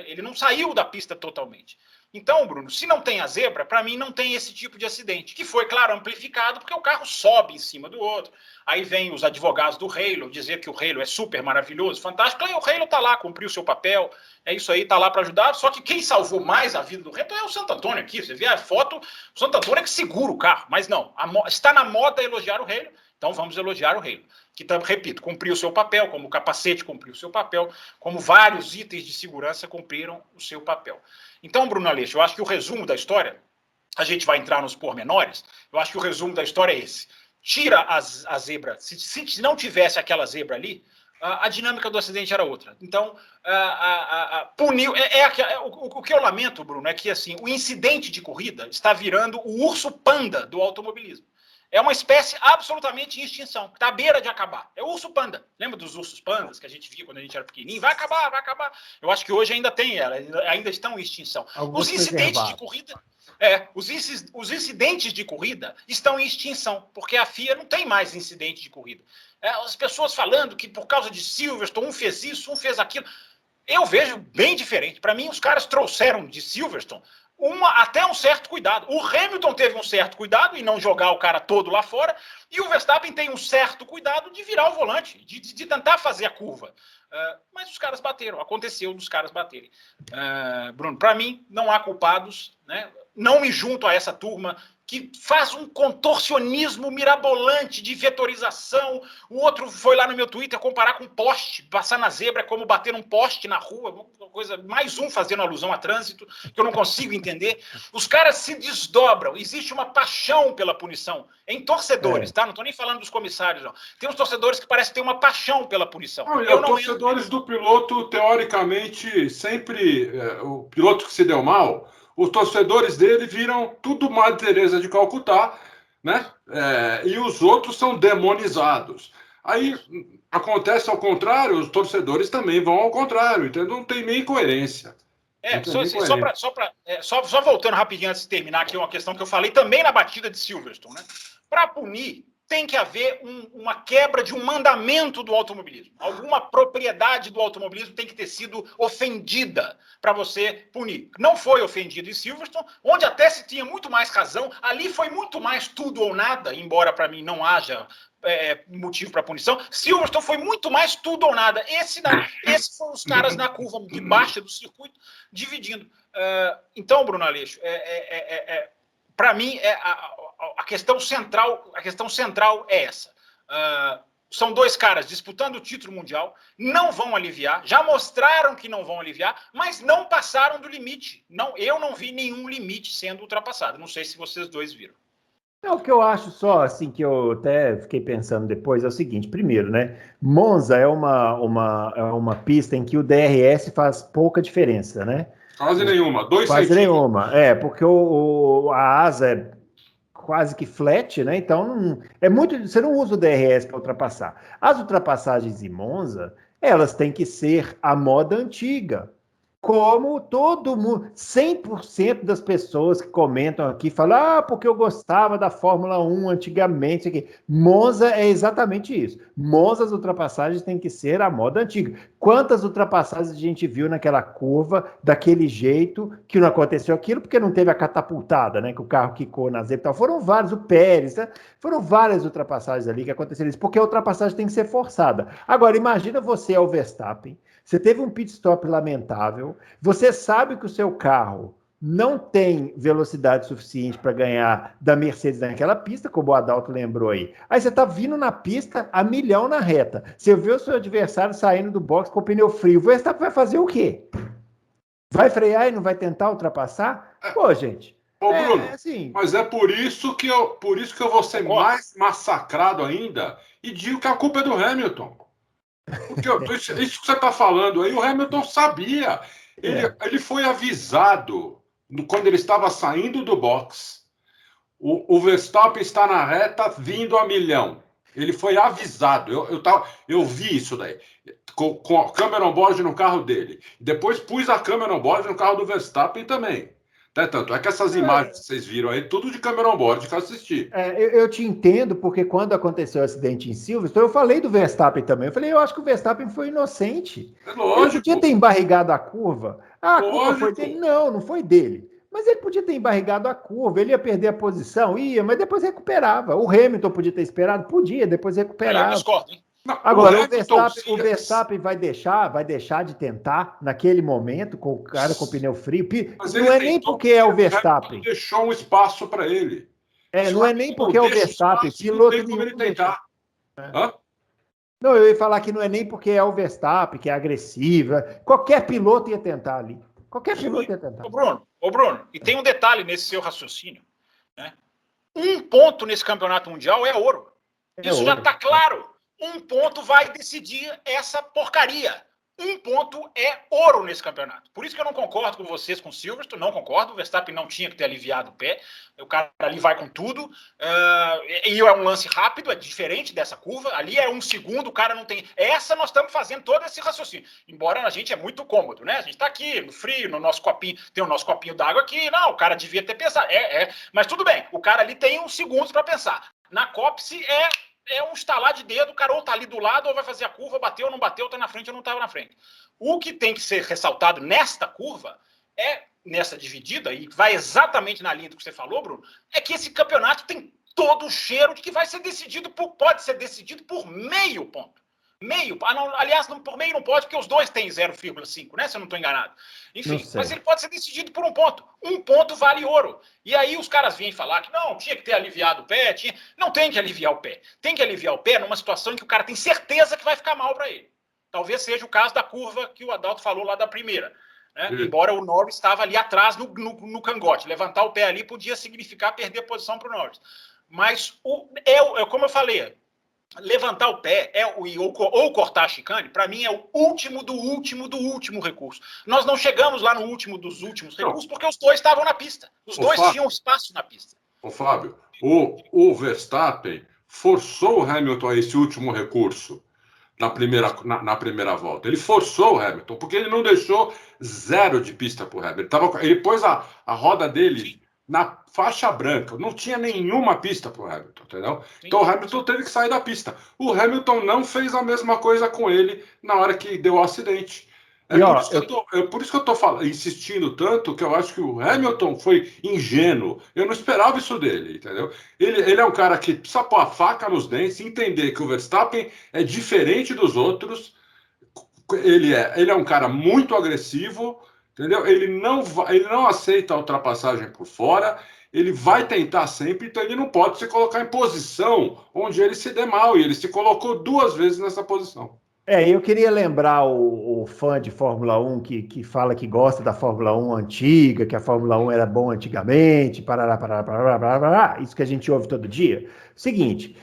Ele não saiu da pista totalmente. Então, Bruno, se não tem a zebra, para mim não tem esse tipo de acidente, que foi, claro, amplificado porque o carro sobe em cima do outro. Aí vem os advogados do Halo dizer que o Halo é super maravilhoso, fantástico. Aí o Halo está lá, cumpriu o seu papel, é isso aí, está lá para ajudar. Só que quem salvou mais a vida do Hamilton é o Santo Antônio aqui. Você vê a foto, o Santo Antônio é que segura o carro. Mas não, está na moda elogiar o Halo, então vamos elogiar o Halo. Que, repito, cumpriu o seu papel, como o capacete cumpriu o seu papel, como vários itens de segurança cumpriram o seu papel. Então, Bruno Aleixo, eu acho que o resumo da história, a gente vai entrar nos pormenores, eu acho que o resumo da história é esse. Tira a zebra, se não tivesse aquela zebra ali, a dinâmica do acidente era outra. Então, puniu. O que eu lamento, Bruno, é que assim, o incidente de corrida está virando o urso panda do automobilismo. É uma espécie absolutamente em extinção, que está à beira de acabar. É o urso panda. Lembra dos ursos pandas que a gente via quando a gente era pequenininho? Vai acabar, vai acabar. Eu acho que hoje ainda tem, ainda estão em extinção. Alguns os incidentes de corrida... os incidentes de corrida estão em extinção, porque a FIA não tem mais incidente de corrida. As pessoas falando que por causa de Silverstone, um fez isso, um fez aquilo. Eu vejo bem diferente. Para mim, os caras trouxeram de Silverstone até um certo cuidado. O Hamilton teve um certo cuidado em não jogar o cara todo lá fora, e o Verstappen tem um certo cuidado de virar o volante, de tentar fazer a curva. Mas os caras bateram, aconteceu dos caras baterem. Bruno, para mim, não há culpados, né? Não me junto a essa turma que faz um contorcionismo mirabolante de vetorização. O outro foi lá no meu Twitter comparar com poste, passar na zebra é como bater num poste na rua, uma coisa, mais um fazendo alusão a trânsito, que eu não consigo entender. Os caras se desdobram, existe uma paixão pela punição, em torcedores, tá? Não estou nem falando dos comissários, não. Tem uns torcedores que parecem ter uma paixão pela punição. Os torcedores do piloto, teoricamente, sempre, o piloto que se deu mal, os torcedores dele viram tudo Madre Teresa de Calcutá, né? E os outros são demonizados. Aí acontece ao contrário, os torcedores também vão ao contrário, então não tem nem coerência. Só voltando rapidinho antes de terminar aqui, uma questão que eu falei também na batida de Silverstone, né? Para punir, tem que haver uma quebra de um mandamento do automobilismo. Alguma propriedade do automobilismo tem que ter sido ofendida para você punir. Não foi ofendido em Silverstone, onde até se tinha muito mais razão. Ali foi muito mais tudo ou nada, embora para mim não haja motivo para punição. Silverstone foi muito mais tudo ou nada. Esses foram os caras na curva de baixa do circuito dividindo. Então, Bruno Aleixo, para mim a questão central é essa. são dois caras disputando o título mundial, não vão aliviar, já mostraram que não vão aliviar, mas não passaram do limite. Não, eu não vi nenhum limite sendo ultrapassado. Não sei se vocês dois viram. O que eu acho só, assim, que eu até fiquei pensando depois, é o seguinte: primeiro, né, Monza é uma pista em que o DRS faz pouca diferença, né? Quase nenhuma, 2 Quase centímetros. nenhuma, porque a asa é quase que flat, né? Então você não usa o DRS para ultrapassar. As ultrapassagens em Monza, elas têm que ser a moda antiga. Como todo mundo, 100% das pessoas que comentam aqui falam, porque eu gostava da Fórmula 1 antigamente. Aqui. Monza é exatamente isso. Monza, as ultrapassagens têm que ser a moda antiga. Quantas ultrapassagens a gente viu naquela curva, daquele jeito, que não aconteceu aquilo, porque não teve a catapultada, né? Que o carro quicou na zebra e tal. Foram vários, o Pérez, né? Foram várias ultrapassagens ali que aconteceram isso, porque a ultrapassagem tem que ser forçada. Agora, imagina você ao Verstappen, você teve um pit stop lamentável, você sabe que o seu carro não tem velocidade suficiente para ganhar da Mercedes naquela pista, como o Adalto lembrou aí. Aí você está vindo na pista a milhão na reta. Você vê o seu adversário saindo do box com o pneu frio. O Verstappen vai fazer o quê? Vai frear e não vai tentar ultrapassar? Pô, gente. Ô, Bruno, assim... mas é por isso que eu vou ser mais massacrado ainda e digo que a culpa é do Hamilton. Porque isso que você está falando aí, o Hamilton sabia. Ele foi avisado quando ele estava saindo do box. O Verstappen está na reta vindo a milhão. Ele foi avisado. Eu vi isso daí. Com a câmera on-board no carro dele. Depois pus a câmera on-board no carro do Verstappen também. Tanto é que essas imagens que vocês viram aí, tudo de câmera on-board que eu assisti. Eu te entendo, porque quando aconteceu o acidente em Silverstone, eu falei do Verstappen também. Eu acho que o Verstappen foi inocente. É lógico. Ele podia ter embarrigado a curva. A curva foi dele? Não foi dele. Mas ele podia ter embarrigado a curva, ele ia perder a posição, mas depois recuperava. O Hamilton podia ter esperado? Podia, depois recuperava. Eu discordo, hein? Não, agora, o Verstappen vai deixar de tentar naquele momento, com o cara com o pneu frio. Mas não é nem porque é o Verstappen. Deixou um espaço para ele. Não é nem porque é o Verstappen. Piloto nenhum ele tentar. Não, eu ia falar que não é nem porque é o Verstappen, que é agressivo. Qualquer piloto ia tentar ali. Qualquer piloto ia tentar. Ô Bruno, e tem um detalhe nesse seu raciocínio. Né? Um ponto nesse campeonato mundial é ouro. Isso já está claro. Um ponto vai decidir essa porcaria. Um ponto é ouro nesse campeonato. Por isso que eu não concordo com vocês com o Silverstone, não concordo. O Verstappen não tinha que ter aliviado o pé. O cara ali vai com tudo. E é um lance rápido, é diferente dessa curva. Ali é 1 segundo, o cara não tem... Essa nós estamos fazendo todo esse raciocínio. Embora a gente é muito cômodo, né? A gente está aqui no frio, no nosso copinho, tem o nosso copinho d'água aqui. Não, o cara devia ter pensado. Mas tudo bem, o cara ali tem 1 segundo para pensar. Na Copse é um estalar de dedo, o cara ou tá ali do lado, ou vai fazer a curva, bateu ou não bateu, tá na frente ou não estava na frente. O que tem que ser ressaltado nesta curva, nessa dividida, e vai exatamente na linha do que você falou, Bruno, é que esse campeonato tem todo o cheiro de que vai ser decidido pode ser decidido por meio ponto. Meio. Aliás, por meio não pode, porque os dois têm 0,5, né? Se eu não estou enganado. Enfim, mas ele pode ser decidido por 1 ponto. 1 ponto vale ouro. E aí os caras vêm falar que não, tinha que ter aliviado o pé. Não tem que aliviar o pé. Tem que aliviar o pé numa situação em que o cara tem certeza que vai ficar mal para ele. Talvez seja o caso da curva que o Adalto falou lá da primeira. Né? Embora o Norris estava ali atrás no cangote. Levantar o pé ali podia significar perder a posição para o Norris. Mas, como eu falei... Levantar o pé ou cortar a chicane, para mim é o último do último recurso. Nós não chegamos lá no último dos últimos recursos porque os dois estavam na pista. Os dois tinham espaço na pista. Ô, Fábio, o Verstappen forçou o Hamilton a esse último recurso na primeira volta. Ele forçou o Hamilton, porque ele não deixou 0 de pista para o Hamilton. Ele pôs a roda dele na faixa branca, não tinha nenhuma pista para o Hamilton, entendeu? Sim. Então o Hamilton teve que sair da pista. O Hamilton não fez a mesma coisa com ele na hora que deu o acidente. Por isso que eu estou insistindo tanto, que eu acho que o Hamilton foi ingênuo. Eu não esperava isso dele, entendeu? Ele é um cara que precisa pôr a faca nos dentes, entender que o Verstappen é diferente dos outros. Ele é um cara muito agressivo, entendeu? Ele não aceita a ultrapassagem por fora. ele vai tentar sempre, então ele não pode se colocar em posição onde ele se dê mal, e ele se colocou 2 vezes nessa posição. Eu queria lembrar o fã de Fórmula 1 que fala que gosta da Fórmula 1 antiga, que a Fórmula 1 era bom antigamente, parará, parará, parará, parará, isso que a gente ouve todo dia. Seguinte,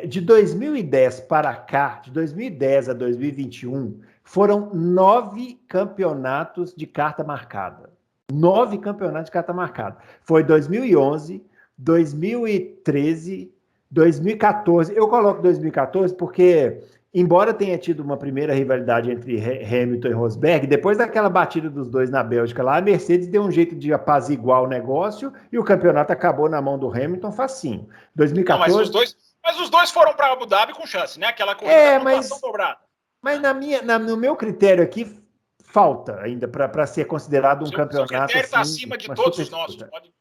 de 2010 para cá, de 2010 a 2021, foram 9 campeonatos de carta marcada. 9 campeonatos de carta marcada. Foi 2011, 2013, 2014. Eu coloco 2014 porque, embora tenha tido uma primeira rivalidade entre Hamilton e Rosberg, depois daquela batida dos dois na Bélgica lá, a Mercedes deu um jeito de apaziguar o negócio e o campeonato acabou na mão do Hamilton facinho. 2014... Não, mas os dois foram para Abu Dhabi com chance, né? Aquela corrida mas dobrada. Mas no meu critério aqui, falta ainda para ser considerado um campeonato. O critério está acima de todos os nossos.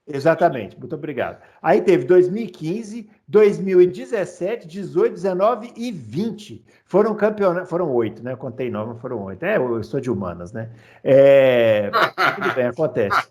Exatamente, muito obrigado. Aí teve 2015, 2017, 18, 19 e 20. Foram campeonatos, foram 8, né? Eu contei 9, mas foram 8. Eu sou de humanas, né? Tudo bem, acontece.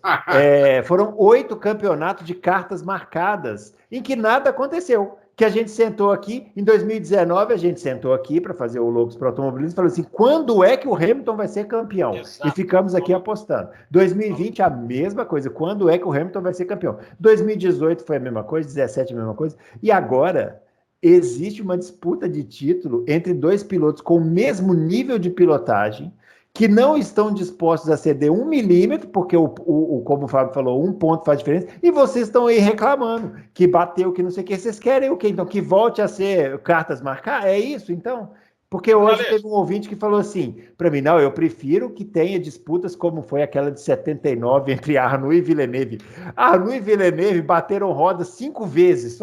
Foram 8 campeonatos de cartas marcadas, em que nada aconteceu. Que a gente sentou aqui, em 2019, a gente sentou aqui para fazer o Loucos para Automobilismo e falou assim, quando é que o Hamilton vai ser campeão? Exato. E ficamos aqui apostando. 2020, a mesma coisa, quando é que o Hamilton vai ser campeão? 2018 foi a mesma coisa, 2017 a mesma coisa, e agora existe uma disputa de título entre 2 pilotos com o mesmo nível de pilotagem, que não estão dispostos a ceder 1 milímetro, porque, como o Fábio falou, 1 ponto faz diferença, e vocês estão aí reclamando que bateu, que não sei o que, vocês querem o quê? Então, que volte a ser cartas marcar? É isso, então? Porque hoje teve um ouvinte que falou assim, para mim, não, eu prefiro que tenha disputas como foi aquela de 79 entre Arnoux e Villeneuve. Arnoux e Villeneuve bateram roda 5 vezes,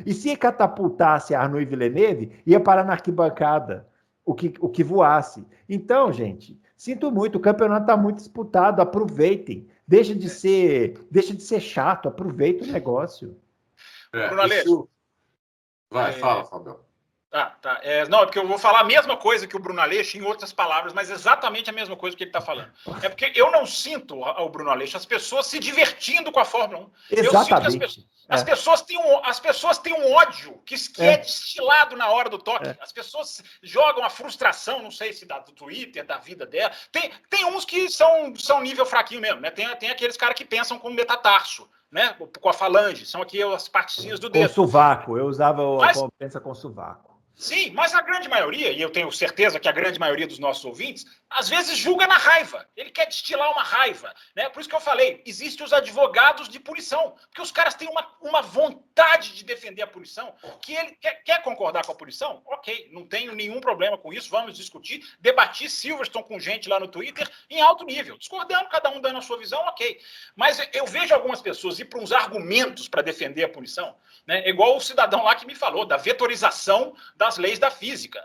e se catapultasse Arnoux e Villeneuve, ia parar na arquibancada. O que voasse. Então, gente, sinto muito, o campeonato está muito disputado, aproveitem. Deixa de ser chato, aproveita o negócio. Fala, Fabio. Tá. Não, é porque eu vou falar a mesma coisa que o Bruno Aleixo, em outras palavras, mas exatamente a mesma coisa que ele está falando. É porque eu não sinto, ao Bruno Aleixo, as pessoas se divertindo com a Fórmula 1. Exatamente. Eu sinto que as pessoas têm um ódio que é destilado na hora do toque. As pessoas jogam a frustração, não sei se do Twitter, da vida dela. Tem uns que são nível fraquinho mesmo, né? Tem aqueles caras que pensam com metatarso, né? Com a falange, são aqui as partezinhas do dedo. Com sovaco, eu usava a pensa com sovaco. Sim, mas a grande maioria, e eu tenho certeza que a grande maioria dos nossos ouvintes, às vezes julga na raiva. Ele quer destilar uma raiva, né? Por isso que eu falei, existem os advogados de punição, porque os caras têm uma vontade de defender a punição, que ele quer concordar com a punição? Ok, não tenho nenhum problema com isso, vamos discutir, debater Silverstone com gente lá no Twitter em alto nível, discordando, cada um dando a sua visão, ok. Mas eu vejo algumas pessoas ir para uns argumentos para defender a punição, né? Igual o cidadão lá que me falou, da vetorização das leis da física.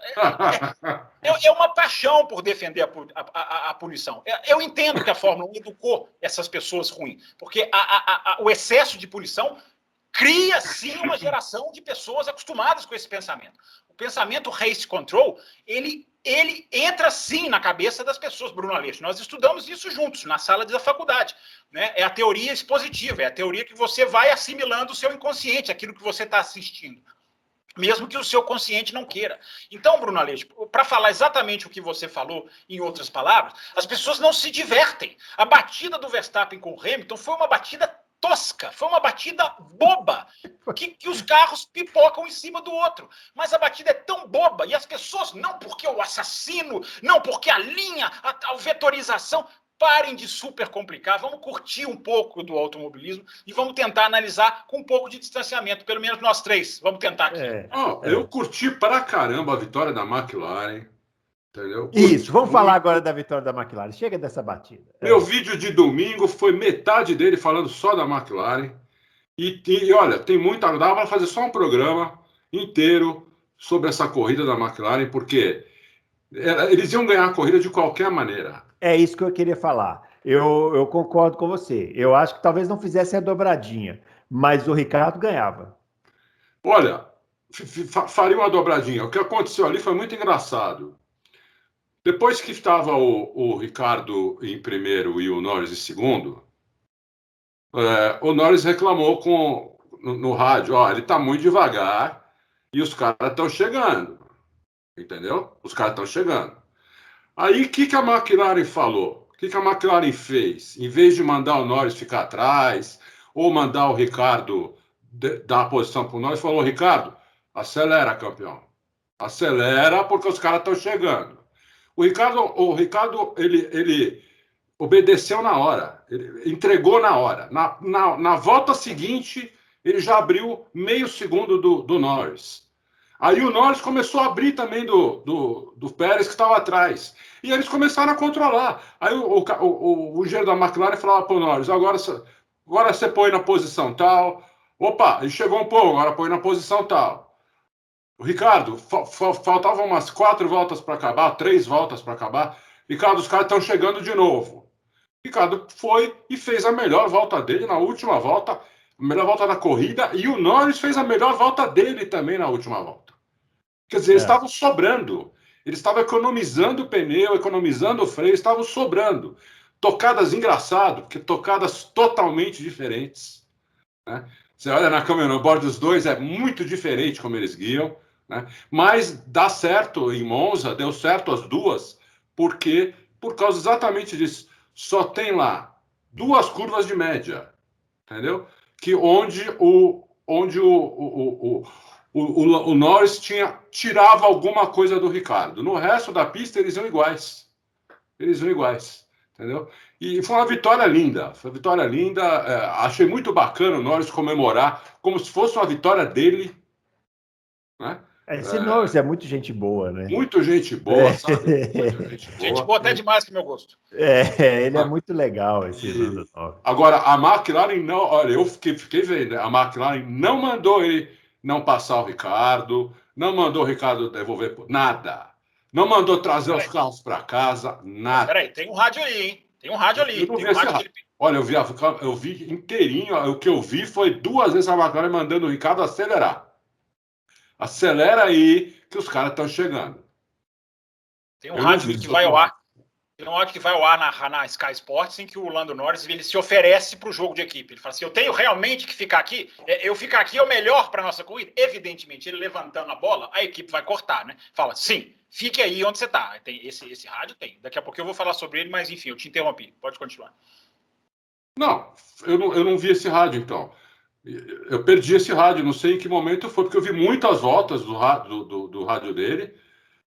É uma paixão por defender a punição. Eu entendo que a Fórmula 1 educou essas pessoas ruins, porque o excesso de punição cria, sim, uma geração de pessoas acostumadas com esse pensamento. O pensamento race control, ele entra, sim, na cabeça das pessoas, Bruno Aleixo. Nós estudamos isso juntos, na sala da faculdade. Né? É a teoria expositiva, é a teoria que você vai assimilando o seu inconsciente, aquilo que você está assistindo, mesmo que o seu consciente não queira. Então, Bruno Aleixo, para falar exatamente o que você falou, em outras palavras, as pessoas não se divertem. A batida do Verstappen com o Hamilton foi uma batida tosca, foi uma batida boba, que os carros pipocam em cima do outro. Mas a batida é tão boba, e as pessoas, não porque o assassino, não porque a linha, a vetorização... Parem de super complicar, vamos curtir um pouco do automobilismo e vamos tentar analisar com um pouco de distanciamento, pelo menos nós 3, vamos tentar aqui. Eu curti pra caramba a vitória da McLaren, entendeu? Isso, vamos falar agora da vitória da McLaren, chega dessa batida. Meu vídeo de domingo foi metade dele falando só da McLaren e olha, tem muita... Dá para fazer só um programa inteiro sobre essa corrida da McLaren, porque eles iam ganhar a corrida de qualquer maneira. É isso que eu queria falar. Eu concordo com você. Eu acho que talvez não fizesse a dobradinha, mas o Ricardo ganhava. Olha, faria uma dobradinha. O que aconteceu ali foi muito engraçado. Depois que estava o Ricardo em primeiro e o Norris em segundo, o Norris reclamou no rádio, ó, ele está muito devagar e os caras estão chegando, entendeu? Os caras estão chegando. Aí, o que a McLaren falou? O que a McLaren fez? Em vez de mandar o Norris ficar atrás, ou mandar o Ricardo dar a posição para o Norris, falou, Ricardo, acelera, campeão. Acelera, porque os caras estão chegando. O Ricardo ele obedeceu na hora, ele entregou na hora. Na volta seguinte, ele já abriu meio segundo do Norris. Aí o Norris começou a abrir também do Pérez, que estava atrás. E eles começaram a controlar. Aí o engenheiro da McLaren falava para o Norris, agora você põe na posição tal. Opa, ele chegou um pouco, agora põe na posição tal. O Ricardo, faltavam umas 4 voltas para acabar, 3 voltas para acabar. Ricardo, os caras estão chegando de novo. Ricardo foi e fez a melhor volta dele na última volta, a melhor volta da corrida, e o Norris fez a melhor volta dele também na última volta. Quer dizer, eles estavam sobrando. Eles estavam economizando o pneu, economizando o freio, estavam sobrando. Tocadas engraçado, porque tocadas totalmente diferentes. Né? Você olha na câmera no bordo dos dois, é muito diferente como eles guiam. Né? Mas dá certo em Monza, deu certo as duas, porque por causa exatamente disso. Só tem lá 2 curvas de média, entendeu? Que onde o Norris tirava alguma coisa do Ricardo. No resto da pista, eles iam iguais. Eles iam iguais, entendeu? E foi uma vitória linda. Foi uma vitória linda. Achei muito bacana o Norris comemorar, como se fosse uma vitória dele. Né? Esse Norris é muito gente boa, né? Muito gente boa, sabe? Muito gente boa. Gente boa até demais pro meu gosto. Ele é muito legal, esse Lando Norris. Agora, a McLaren não... Olha, eu fiquei vendo. A McLaren não mandou ele não passar o Ricardo, não mandou o Ricardo devolver nada. Não mandou trazer os carros para casa, nada. Peraí, tem um rádio ali, hein? Tem um rádio ali. Tem um rádio que... Olha, eu vi inteirinho. O que eu vi foi 2 vezes a McLaren mandando o Ricardo acelerar. Acelera aí, que os caras estão chegando. Tem um rádio que vai ao ar. Tem um áudio que vai ao ar na Sky Sports, em que o Lando Norris ele se oferece para o jogo de equipe. Ele fala assim, eu tenho realmente que ficar aqui? Eu ficar aqui é o melhor para a nossa corrida? Evidentemente, ele levantando a bola, a equipe vai cortar, né? Fala, sim, fique aí onde você está. Tem esse rádio tem. Daqui a pouco eu vou falar sobre ele, mas enfim, eu te interrompi. Pode continuar. Não, eu não vi esse rádio, então. Eu perdi esse rádio, não sei em que momento foi, porque eu vi muitas voltas do rádio dele.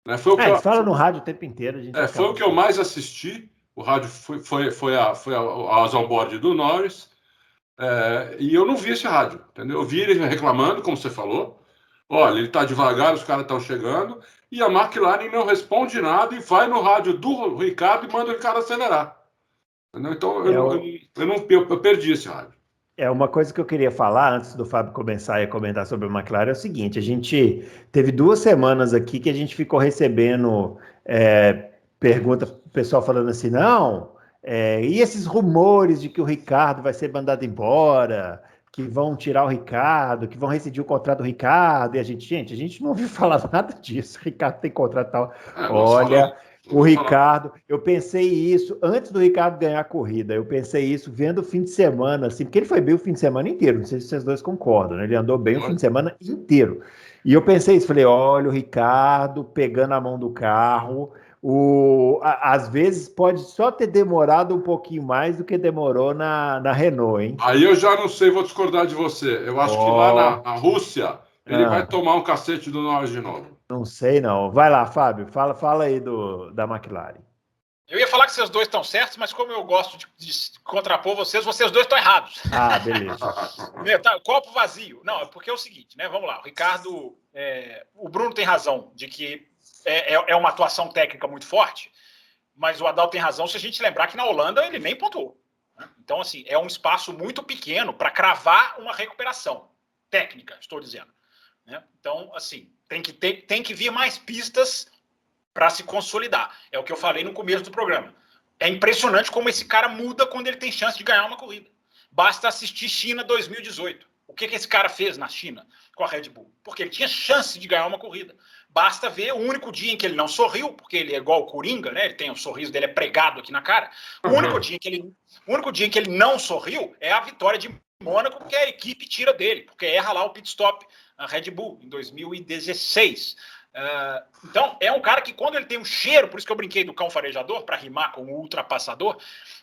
Né? Ele fala no rádio o tempo inteiro. Foi o que eu mais assisti. O rádio foi a on-board do Norris. E eu não vi esse rádio, entendeu? Eu vi ele reclamando, como você falou. Olha, ele está devagar, os caras estão chegando. E a McLaren não responde nada e vai no rádio do Ricardo e manda o Ricardo acelerar. Entendeu? Então, eu perdi esse rádio. Uma coisa que eu queria falar antes do Fábio começar a comentar sobre a McLaren é o seguinte: a gente teve 2 semanas aqui que a gente ficou recebendo pergunta, o pessoal falando assim, não, e esses rumores de que o Ricardo vai ser mandado embora, que vão tirar o Ricardo, que vão rescindir o contrato do Ricardo, e a gente não ouviu falar nada disso, o Ricardo tem contrato tal. Olha... O Ricardo, eu pensei isso antes do Ricardo ganhar a corrida, eu pensei isso vendo o fim de semana, assim, porque ele foi bem o fim de semana inteiro, não sei se vocês dois concordam, né? Ele andou bem o fim de semana inteiro. E eu pensei isso, falei, olha o Ricardo pegando a mão do carro, às vezes pode só ter demorado um pouquinho mais do que demorou na Renault, hein? Aí eu já não sei, vou discordar de você. Eu acho que lá na Rússia, ele vai tomar um cacete do Norris de novo. Não sei, não. Vai lá, Fábio. Fala aí da McLaren. Eu ia falar que vocês dois estão certos, mas como eu gosto de contrapor vocês dois estão errados. Ah, beleza. Copo vazio. Não, é porque é o seguinte, né? Vamos lá. O Ricardo... o Bruno tem razão de que é uma atuação técnica muito forte, mas o Adalto tem razão se a gente lembrar que na Holanda ele nem pontuou. Né? Então, assim, é um espaço muito pequeno para cravar uma recuperação técnica, estou dizendo. Né? Então, assim... Tem que vir mais pistas para se consolidar. É o que eu falei no começo do programa. É impressionante como esse cara muda quando ele tem chance de ganhar uma corrida. Basta assistir China 2018. O que esse cara fez na China com a Red Bull? Porque ele tinha chance de ganhar uma corrida. Basta ver o único dia em que ele não sorriu, porque ele é igual o Coringa, né? Ele tem o sorriso dele é pregado aqui na cara. O único dia em que ele não sorriu é a vitória de Mônaco, que a equipe tira dele, porque erra lá o pit stop na Red Bull em 2016. Então, é um cara que quando ele tem um cheiro, por isso que eu brinquei do cão farejador, para rimar com o ultrapassador,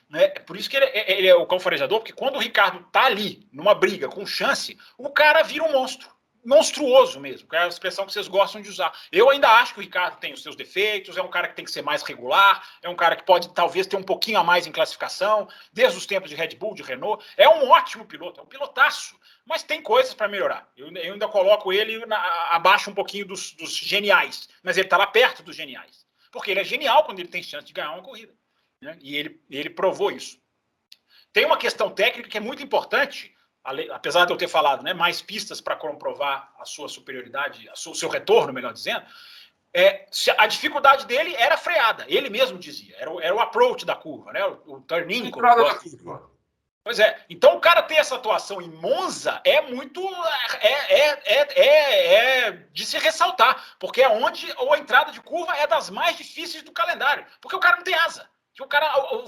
né? Por isso que ele é o cão farejador, porque quando o Ricardo tá ali, numa briga, com chance, o cara vira um monstro. Monstruoso mesmo, que é a expressão que vocês gostam de usar. Eu ainda acho que o Ricardo tem os seus defeitos, é um cara que tem que ser mais regular, é um cara que pode talvez ter um pouquinho a mais em classificação, desde os tempos de Red Bull, de Renault. É um ótimo piloto, é um pilotaço, mas tem coisas para melhorar. Eu ainda coloco ele abaixo um pouquinho dos geniais, mas ele está lá perto dos geniais, porque ele é genial quando ele tem chance de ganhar uma corrida, né? E ele provou isso. Tem uma questão técnica que é muito importante, apesar de eu ter falado, né, mais pistas para comprovar a sua superioridade, o seu retorno, melhor dizendo, a dificuldade dele era a freada, ele mesmo dizia, era o approach da curva, né, o turning. Pois é, então o cara ter essa atuação em Monza é muito de se ressaltar, porque é onde a entrada de curva é das mais difíceis do calendário, porque o cara não tem asa. Que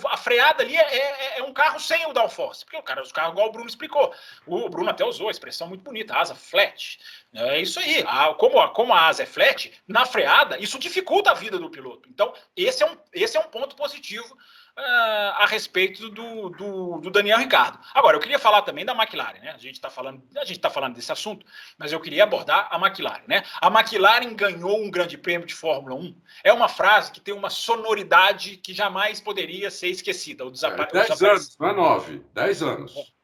a freada ali é um carro sem o downforce, porque os carros, igual o Bruno explicou, o Bruno até usou a expressão muito bonita, asa flat, é isso aí, como a asa é flat, na freada, isso dificulta a vida do piloto, então esse é um ponto positivo a respeito do Daniel Ricciardo. Agora, eu queria falar também da McLaren, né? A gente está falando desse assunto, mas eu queria abordar a McLaren, né? A McLaren ganhou um grande prêmio de Fórmula 1. É uma frase que tem uma sonoridade que jamais poderia ser esquecida. 10 anos, não é 9, 10 anos.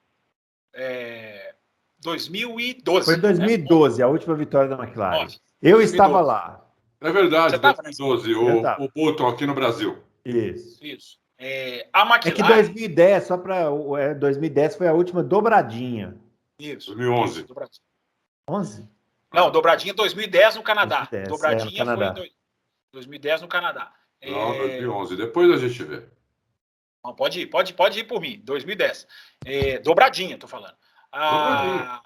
2012. Foi 2012, né? A última vitória da McLaren. Eu 2012. Estava lá. É verdade, 2012, o Button aqui no Brasil. Isso. A McLaren... É que 2010, 2010 foi a última dobradinha. Isso. 2011. Dobradinha. 11? Não, dobradinha 2010 no Canadá. 2010, dobradinha no Canadá. foi em 2010 no Canadá. Não, 2011. Depois a gente vê. Não, pode ir por mim. 2010. Dobradinha, tô falando. Dobradinha.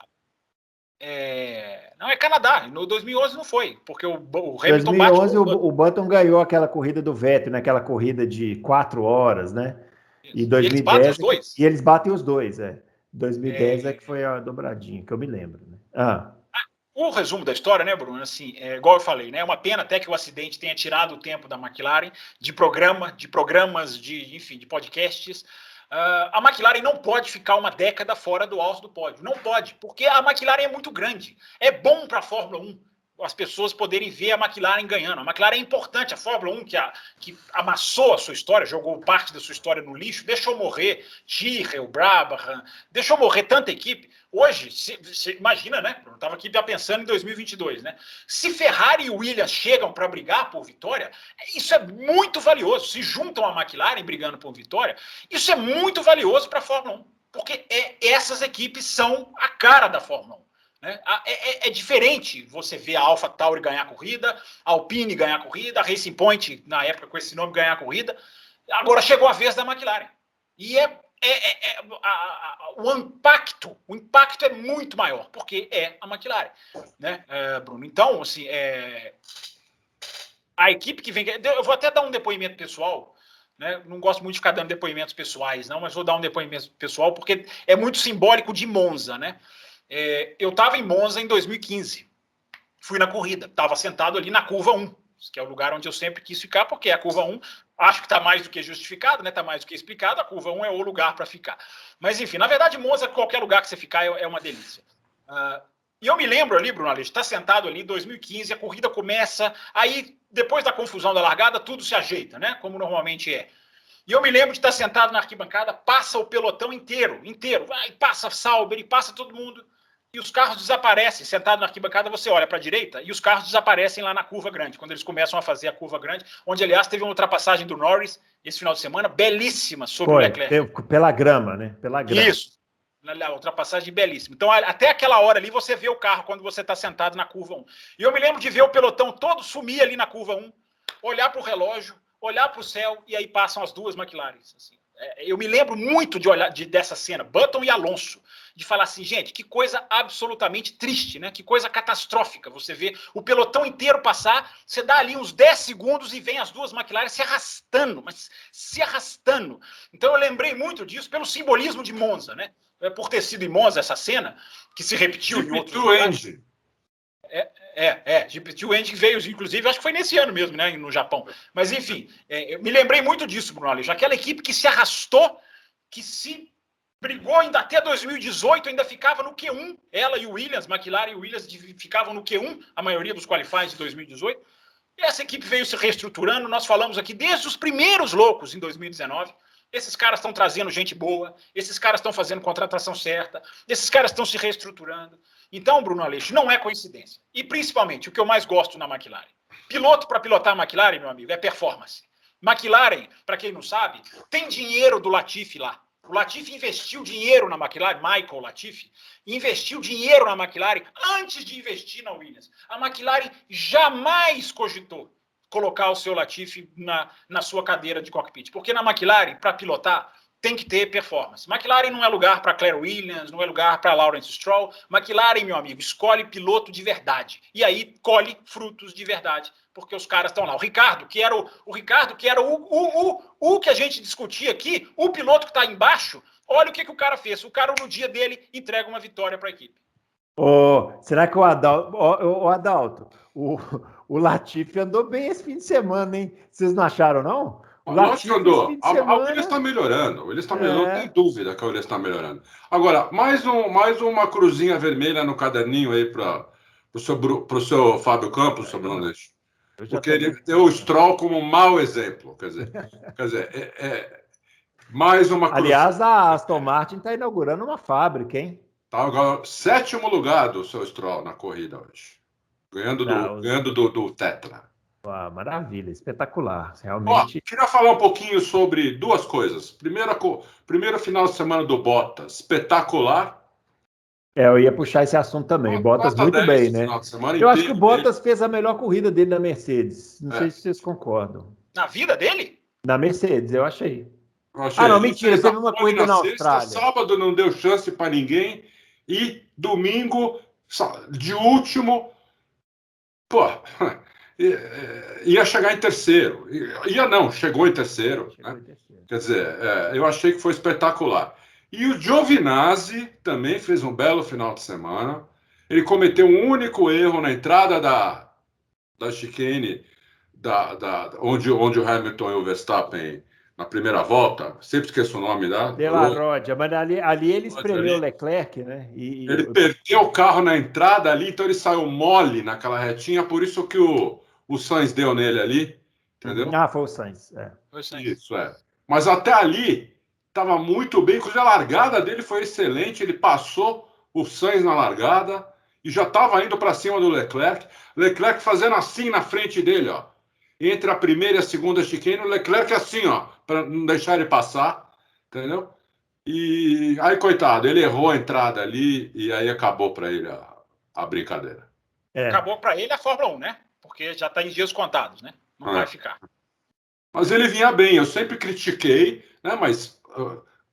Não, é Canadá. No 2011 não foi, porque o Hamilton 2011 o Button ganhou aquela corrida do Vettel, naquela corrida de 4 horas, né? E 2010 eles batem os dois. E eles batem os dois, 2010 é que foi a dobradinha, que eu me lembro, né? O resumo da história, né, Bruno? Assim, igual eu falei, né? É uma pena até que o acidente tenha tirado o tempo da McLaren de programas, de podcasts. A McLaren não pode ficar uma década fora do alto do pódio. Não pode, porque a McLaren é muito grande. É bom para a Fórmula 1 as pessoas poderem ver a McLaren ganhando. A McLaren é importante. A Fórmula 1, que amassou a sua história, jogou parte da sua história no lixo, deixou morrer Tyrrell, Brabham, deixou morrer tanta equipe. Hoje, você imagina, né? Eu estava aqui já pensando em 2022, né? Se Ferrari e Williams chegam para brigar por vitória, isso é muito valioso. Se juntam a McLaren brigando por vitória, isso é muito valioso para a Fórmula 1, porque essas equipes são a cara da Fórmula 1. É diferente você ver a AlphaTauri ganhar a corrida, a Alpine ganhar a corrida, a Racing Point, na época com esse nome, ganhar a corrida. Agora chegou a vez da McLaren. E o impacto é muito maior, porque é a McLaren, né, Bruno? Então, assim, a equipe que vem... Eu vou até dar um depoimento pessoal, né? Não gosto muito de ficar dando depoimentos pessoais, não, mas vou dar um depoimento pessoal, porque é muito simbólico de Monza, né? Eu estava em Monza em 2015, fui na corrida, estava sentado ali na curva 1, que é o lugar onde eu sempre quis ficar, porque a curva 1 acho que está mais do que justificado, né? Está mais do que explicado, a curva 1 é o lugar para ficar. Mas enfim, na verdade Monza, qualquer lugar que você ficar é uma delícia. E eu me lembro ali, Bruno Aleixo, está sentado ali em 2015, a corrida começa, aí depois da confusão da largada tudo se ajeita, né? Como normalmente é. E eu me lembro de estar sentado na arquibancada, passa o pelotão inteiro, vai, passa Sauber, e passa todo mundo, e os carros desaparecem. Sentado na arquibancada, você olha para a direita, e os carros desaparecem lá na curva grande, quando eles começam a fazer a curva grande, onde, aliás, teve uma ultrapassagem do Norris esse final de semana, belíssima, sobre o Leclerc. Pela grama, né? Pela grama. Isso, a ultrapassagem belíssima. Então, até aquela hora ali, você vê o carro quando você está sentado na curva 1. E eu me lembro de ver o pelotão todo sumir ali na curva 1, olhar para o relógio, olhar para o céu, e aí passam as duas McLarens. Assim. Eu me lembro muito de olhar dessa cena, Button e Alonso, de falar assim, gente, que coisa absolutamente triste, né? Que coisa catastrófica. Você vê o pelotão inteiro passar, você dá ali uns 10 segundos e vem as duas McLaren se arrastando, mas se arrastando. Então eu lembrei muito disso pelo simbolismo de Monza, né? Por ter sido em Monza essa cena, que se repetiu em outros lugares. GP2 Engine veio, inclusive, acho que foi nesse ano mesmo, né, no Japão. Mas, enfim, eu me lembrei muito disso, Bruno Aleixo. Aquela equipe que se arrastou, que se brigou ainda até 2018, ainda ficava no Q1. Ela e o Williams, McLaren e o Williams ficavam no Q1, a maioria dos qualifiers de 2018. E essa equipe veio se reestruturando. Nós falamos aqui desde os primeiros loucos em 2019. Esses caras estão trazendo gente boa, esses caras estão fazendo contratação certa, esses caras estão se reestruturando. Então, Bruno Aleixo, não é coincidência. E, principalmente, o que eu mais gosto na McLaren. Piloto para pilotar a McLaren, meu amigo, é performance. McLaren, para quem não sabe, tem dinheiro do Latifi lá. O Latifi investiu dinheiro na McLaren, Michael Latifi, investiu dinheiro na McLaren antes de investir na Williams. A McLaren jamais cogitou colocar o seu Latifi na sua cadeira de cockpit. Porque na McLaren, para pilotar, tem que ter performance. McLaren não é lugar para Claire Williams, não é lugar para Lawrence Stroll. McLaren, meu amigo, escolhe piloto de verdade. E aí colhe frutos de verdade, porque os caras estão lá. O Ricardo, que era o que a gente discutia aqui, o piloto que está embaixo, olha o que o cara fez. O cara, no dia dele, entrega uma vitória para a equipe. Será que o Adalto, o Latifi andou bem esse fim de semana, hein? Vocês não acharam, não? O Latifi andou. A Williams está melhorando. Ele está melhorando, não tem dúvida que a Williams está melhorando. Agora, mais uma cruzinha vermelha no caderninho aí para o seu Fábio Campos, sobre o Aleixo. Porque ele deu o Stroll como um mau exemplo. Quer dizer, mais uma cruzinha. Aliás, a Aston Martin está inaugurando uma fábrica, hein? Tá agora 7º lugar do seu Stroll na corrida hoje. Ganhando do Tetra. Maravilha, espetacular, realmente. Queria falar um pouquinho sobre duas coisas. Primeiro final de semana do Bottas, espetacular. Eu ia puxar esse assunto também. Bottas muito bem, né? Eu acho que o Bottas fez a melhor corrida dele na Mercedes. Não sei se vocês concordam. Na vida dele? Na Mercedes, eu achei. Não, mentira, teve uma corrida na Austrália. Sábado não deu chance para ninguém. E domingo, de último, ia chegar em terceiro. Chegou em terceiro. Né? Quer dizer, eu achei que foi espetacular. E o Giovinazzi também fez um belo final de semana. Ele cometeu um único erro na entrada da chicane, onde o Hamilton e o Verstappen, na primeira volta, sempre esqueço o nome De La Rodia, mas ali ele espremeu o Leclerc, né? Ele perdeu o carro na entrada ali, então ele saiu mole naquela retinha, por isso que o Sainz deu nele ali, entendeu? Foi o Sainz, Foi o Sainz. Isso, Mas até ali, estava muito bem, inclusive a largada dele foi excelente, ele passou o Sainz na largada e já estava indo para cima do Leclerc. Leclerc fazendo assim na frente dele, ó. Entre a primeira e a segunda chicane, o Leclerc assim, ó, para não deixar ele passar, entendeu? E aí, coitado, ele errou a entrada ali e aí acabou para ele a brincadeira. Acabou para ele a Fórmula 1, né? Porque já está em dias contados, né? Não vai ficar. Mas ele vinha bem, eu sempre critiquei, né? Mas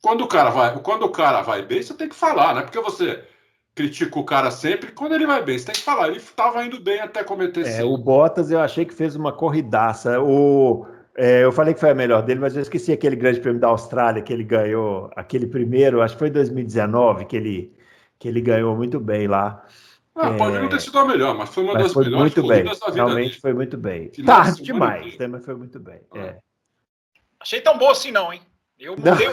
quando o cara vai bem, você tem que falar, né? Porque você critica o cara sempre, quando ele vai bem, você tem que falar. Ele estava indo bem até cometer esse erro. O Bottas eu achei que fez uma corridaça. Eu falei que foi a melhor dele, mas eu esqueci aquele grande prêmio da Austrália que ele ganhou, aquele primeiro, acho que foi em 2019, que ele ganhou muito bem lá. Pode não ter sido a melhor, mas foi uma das melhores corridas da vida realmente dele. Foi muito bem. Tarde demais, mas foi muito bem. Achei tão bom assim não, hein? Eu mudei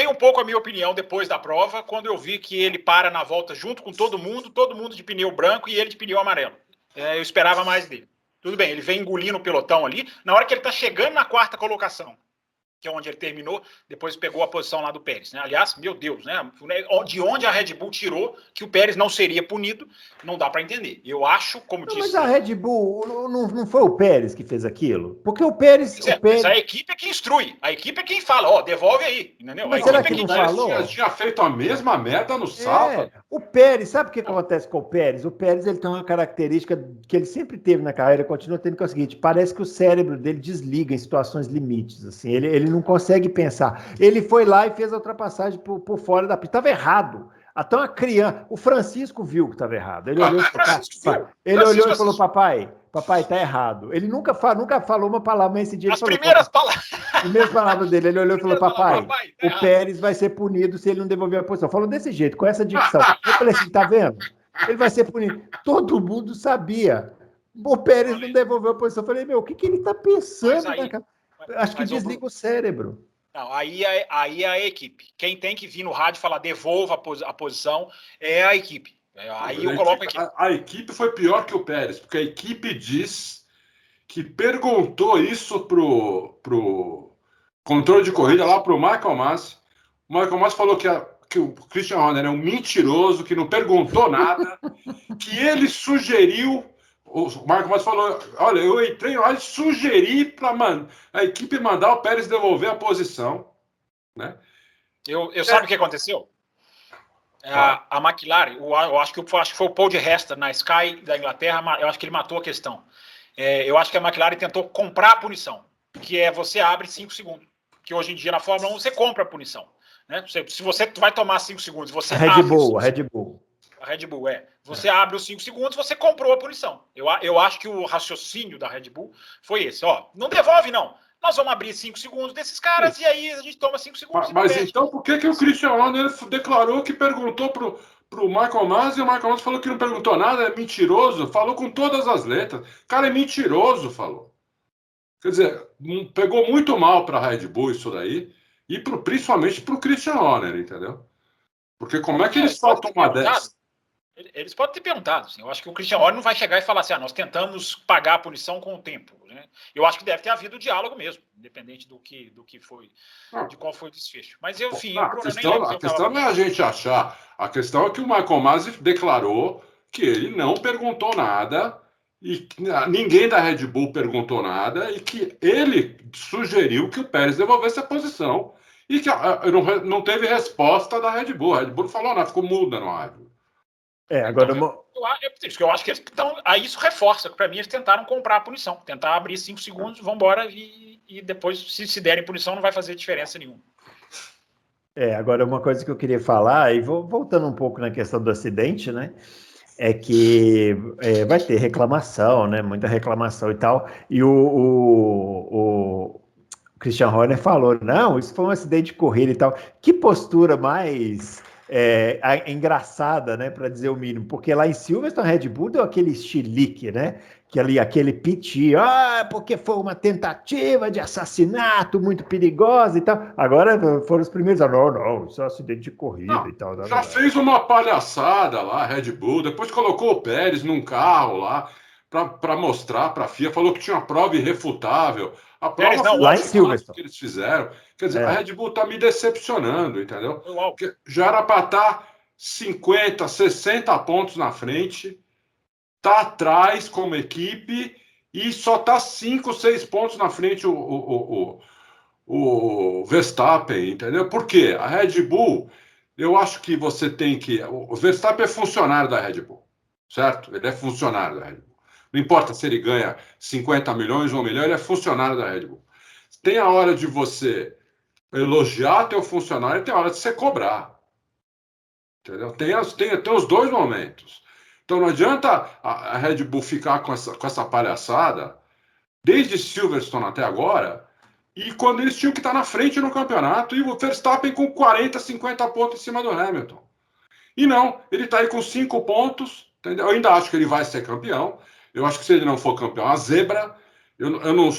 um pouco a minha opinião depois da prova, quando eu vi que ele para na volta junto com todo mundo de pneu branco e ele de pneu amarelo. Eu esperava mais dele. Tudo bem, ele vem engolindo o pelotão ali, na hora que ele está chegando na 4ª colocação, que é onde ele terminou, depois pegou a posição lá do Pérez, né? Aliás, meu Deus, né? De onde a Red Bull tirou que o Pérez não seria punido, não dá para entender. Eu acho, como disse... Mas a Red Bull, não foi o Pérez que fez aquilo? Porque o Pérez... Mas a equipe é que instrui, a equipe é quem fala, devolve aí, entendeu? Mas será que não falou? Tinha feito a mesma merda no sábado. O Pérez, sabe o que acontece com o Pérez? O Pérez, ele tem uma característica que ele sempre teve na carreira, continua tendo, que é o seguinte, parece que o cérebro dele desliga em situações limites, assim, ele ele não consegue pensar. Ele foi lá e fez a ultrapassagem por fora da pista. Estava errado. Até uma criança. O Francisco viu que estava errado. Ele olhou e falou: papai, tá errado. Ele nunca falou uma palavra, mas esse dia as primeiras palavras dele, ele olhou e falou: papai, o Pérez vai ser punido se ele não devolver a posição. Falou desse jeito, com essa dicção. Eu falei assim: tá vendo? Ele vai ser punido. Todo mundo sabia. O Pérez não devolveu a posição. Eu falei: meu, o que ele está pensando? Acho que desliga o cérebro. Não, aí é a equipe. Quem tem que vir no rádio e falar devolva a posição é a equipe. Aí eu coloco a equipe. A equipe foi pior que o Pérez, porque a equipe diz que perguntou isso pro controle de corrida lá pro Michael Masi. O Michael Masi falou que o Christian Horner é um mentiroso, que não perguntou nada, que ele sugeriu. O Michael Masi falou: olha, eu entrei lá e sugeri para a equipe mandar o Pérez devolver a posição. Né? Sabe o que aconteceu? A McLaren, eu acho que foi o Paul de Resta na Sky da Inglaterra, eu acho que ele matou a questão. Eu acho que a McLaren tentou comprar a punição, que é você abre 5 segundos. Que hoje em dia na Fórmula 1 você compra a punição. Né? Se você vai tomar 5 segundos, você abre. A Red Bull, Você abre os 5 segundos, você comprou a punição. Eu acho que o raciocínio da Red Bull foi esse. Não devolve, não. Nós vamos abrir 5 segundos desses caras e aí a gente toma 5 segundos. Mas então por que o Christian Horner declarou que perguntou pro Michael Masi e o Michael Masi falou que não perguntou nada, é mentiroso? Falou com todas as letras. O cara é mentiroso, falou. Quer dizer, pegou muito mal para a Red Bull isso daí e principalmente para o Christian Horner, entendeu? Porque como é que eles faltam uma dessa? Eles podem ter perguntado. Assim. Eu acho que o Christian Horner não vai chegar e falar assim: nós tentamos pagar a punição com o tempo. Né? Eu acho que deve ter havido diálogo mesmo, independente do que foi, de qual foi o desfecho. Mas, enfim, a questão não é a gente achar. A questão é que o Michael Masi declarou que ele não perguntou nada e ninguém da Red Bull perguntou nada e que ele sugeriu que o Pérez devolvesse a posição e que não teve resposta da Red Bull. A Red Bull não falou nada, ficou muda no rádio. Agora... eu acho que eles aí isso reforça, que para mim eles tentaram comprar a punição, tentar abrir 5 segundos, vão embora e depois, se derem punição, não vai fazer diferença nenhuma. Agora uma coisa que eu queria falar, e voltando um pouco na questão do acidente, né, é que vai ter reclamação, né, muita reclamação e tal, e o Christian Horner falou, não, isso foi um acidente de corrida e tal. Que postura mais... engraçada, né, para dizer o mínimo, porque lá em Silverstone a Red Bull deu aquele chilique, né, aquele piti, porque foi uma tentativa de assassinato muito perigosa e tal. Agora foram os primeiros, não, isso é um acidente de corrida e tal. Já fez uma palhaçada lá, a Red Bull, depois colocou o Pérez num carro lá para mostrar para a FIA, falou que tinha uma prova irrefutável. A prova não, lá em Silverstone que eles fizeram. Quer dizer, a Red Bull está me decepcionando, entendeu? Porque já era para estar 50, 60 pontos na frente, tá atrás como equipe e só está 5, 6 pontos na frente o Verstappen, entendeu? Por quê? A Red Bull, eu acho que você tem que... O Verstappen é funcionário da Red Bull, certo? Ele é funcionário da Red Bull. Não importa se ele ganha 50 milhões ou 1 milhão, ele é funcionário da Red Bull. Tem a hora de você elogiar teu funcionário e tem a hora de você cobrar. Entendeu? Tem os dois momentos. Então não adianta a Red Bull ficar com essa palhaçada desde Silverstone até agora e quando eles tinham que estar na frente no campeonato e o Verstappen com 40, 50 pontos em cima do Hamilton. E não, ele está aí com 5 pontos, entendeu? Eu ainda acho que ele vai ser campeão. Eu acho que se ele não for campeão, a zebra. Eu não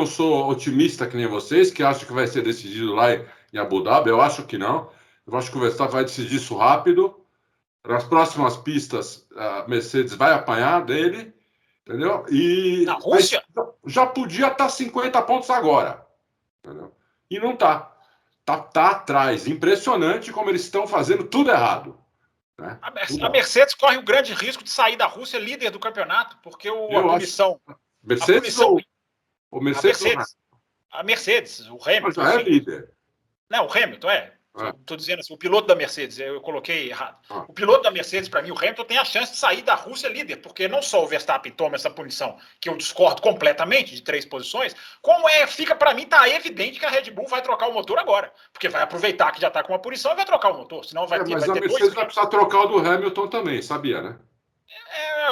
sou otimista que nem vocês, que acham que vai ser decidido lá em Abu Dhabi. Eu acho que não. Eu acho que o Verstappen vai decidir isso rápido. Nas próximas pistas, a Mercedes vai apanhar dele, entendeu? E na Rússia já podia estar 50 pontos agora, entendeu? E não está. Tá atrás. Impressionante como eles estão fazendo tudo errado. Né? A Mercedes corre o grande risco de sair da Rússia líder do campeonato, porque a Mercedes o Hamilton já é líder. Não, o Hamilton Estou dizendo assim, o piloto da Mercedes, eu coloquei errado. O piloto da Mercedes, para mim, o Hamilton, tem a chance de sair da Rússia líder, porque não só o Verstappen toma essa punição, que eu discordo completamente, de 3 posições, como fica para mim, tá evidente que a Red Bull vai trocar o motor agora, porque vai aproveitar que já está com uma punição e vai trocar o motor, senão mas a Mercedes vai precisar trocar o do Hamilton também, sabia, né?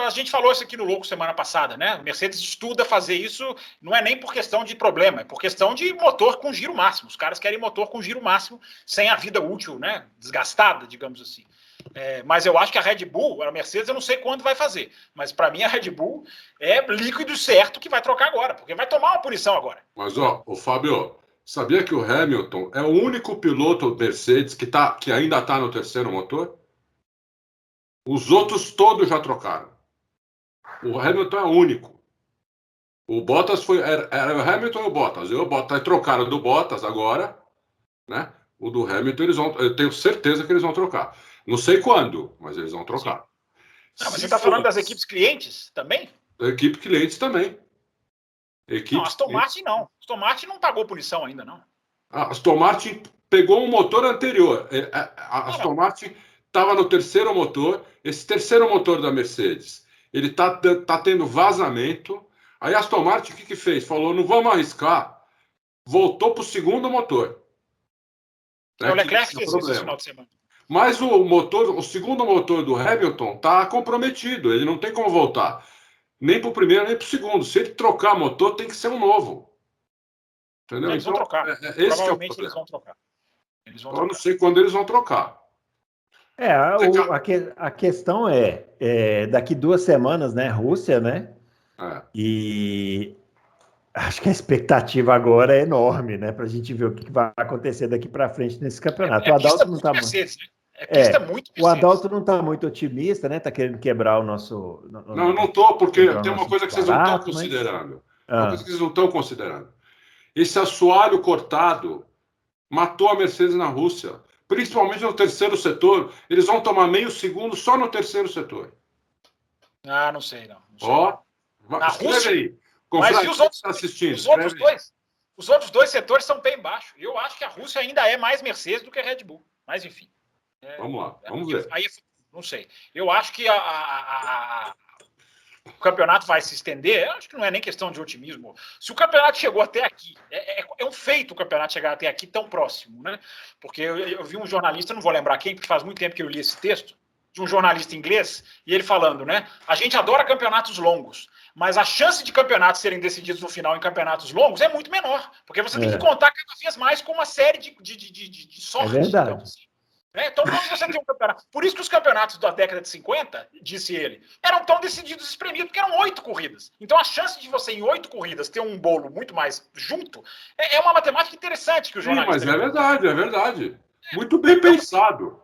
A gente falou isso aqui no Louco semana passada, né? A Mercedes estuda fazer isso, não é nem por questão de problema, é por questão de motor com giro máximo. Os caras querem motor com giro máximo, sem a vida útil, né? Desgastada, digamos assim. Mas eu acho que a Red Bull, a Mercedes, eu não sei quando vai fazer, mas para mim a Red Bull é líquido certo que vai trocar agora, porque vai tomar uma punição agora. Mas, o Fábio, sabia que o Hamilton é o único piloto Mercedes que ainda está no terceiro motor? Os outros todos já trocaram. O Hamilton é o único. O Bottas era o Hamilton e o Bottas. O Bottas trocaram do Bottas agora, né? O do Hamilton eu tenho certeza que eles vão trocar. Não sei quando, mas eles vão trocar. Mas você está falando das equipes clientes também? Da equipe clientes também. Não, Aston Martin não. Aston Martin não pagou punição ainda, não. A Aston Martin pegou um motor anterior. A Aston Martin estava no terceiro motor. Esse terceiro motor da Mercedes, ele tá tendo vazamento. Aí a Aston Martin, o que fez? Falou, não vamos arriscar. Voltou para o segundo motor. O Leclerc fez isso no final de semana. Mas o segundo motor do Hamilton está comprometido. Ele não tem como voltar. Nem para o primeiro, nem para o segundo. Se ele trocar motor, tem que ser um novo. Entendeu? Eles vão trocar. Provavelmente eles vão trocar. Eu não sei quando eles vão trocar. A questão daqui 2 semanas, né? Rússia, né? E acho que a expectativa agora é enorme, né? Para a gente ver o que vai acontecer daqui para frente nesse campeonato. O Adalto não está muito. O Adalto não está muito otimista, né? Está querendo quebrar o nosso. Não, eu não estou, porque tem uma coisa que vocês não estão considerando. Uma coisa que vocês não estão considerando. Esse assoalho cortado matou a Mercedes na Rússia. Principalmente no terceiro setor. Eles vão tomar meio segundo só no terceiro setor. Não sei, não. Na Rússia? Aí. Mas e os outros, assistindo? Os outros dois setores são bem baixos. Eu acho que a Rússia ainda é mais Mercedes do que a Red Bull. Mas, enfim. Vamos lá, vamos ver. Aí, não sei. Eu acho que o campeonato vai se estender. Eu acho que não é nem questão de otimismo. Se o campeonato chegou até aqui, é um feito o campeonato chegar até aqui tão próximo, né? Porque eu vi um jornalista, não vou lembrar quem, porque faz muito tempo que eu li esse texto, de um jornalista inglês, e ele falando, né? A gente adora campeonatos longos, mas a chance de campeonatos serem decididos no final em campeonatos longos é muito menor, porque você tem que contar cada vez mais com uma série de sorte. É verdade. Então, assim. Então, quando você tem um campeonato... Por isso que os campeonatos da década de 50, disse ele, eram tão decididos e espremidos, porque eram 8 corridas. Então, a chance de você, em 8 corridas, ter um bolo muito mais junto, é uma matemática interessante que o jornalista... Sim, mas é verdade. Muito bem pensado.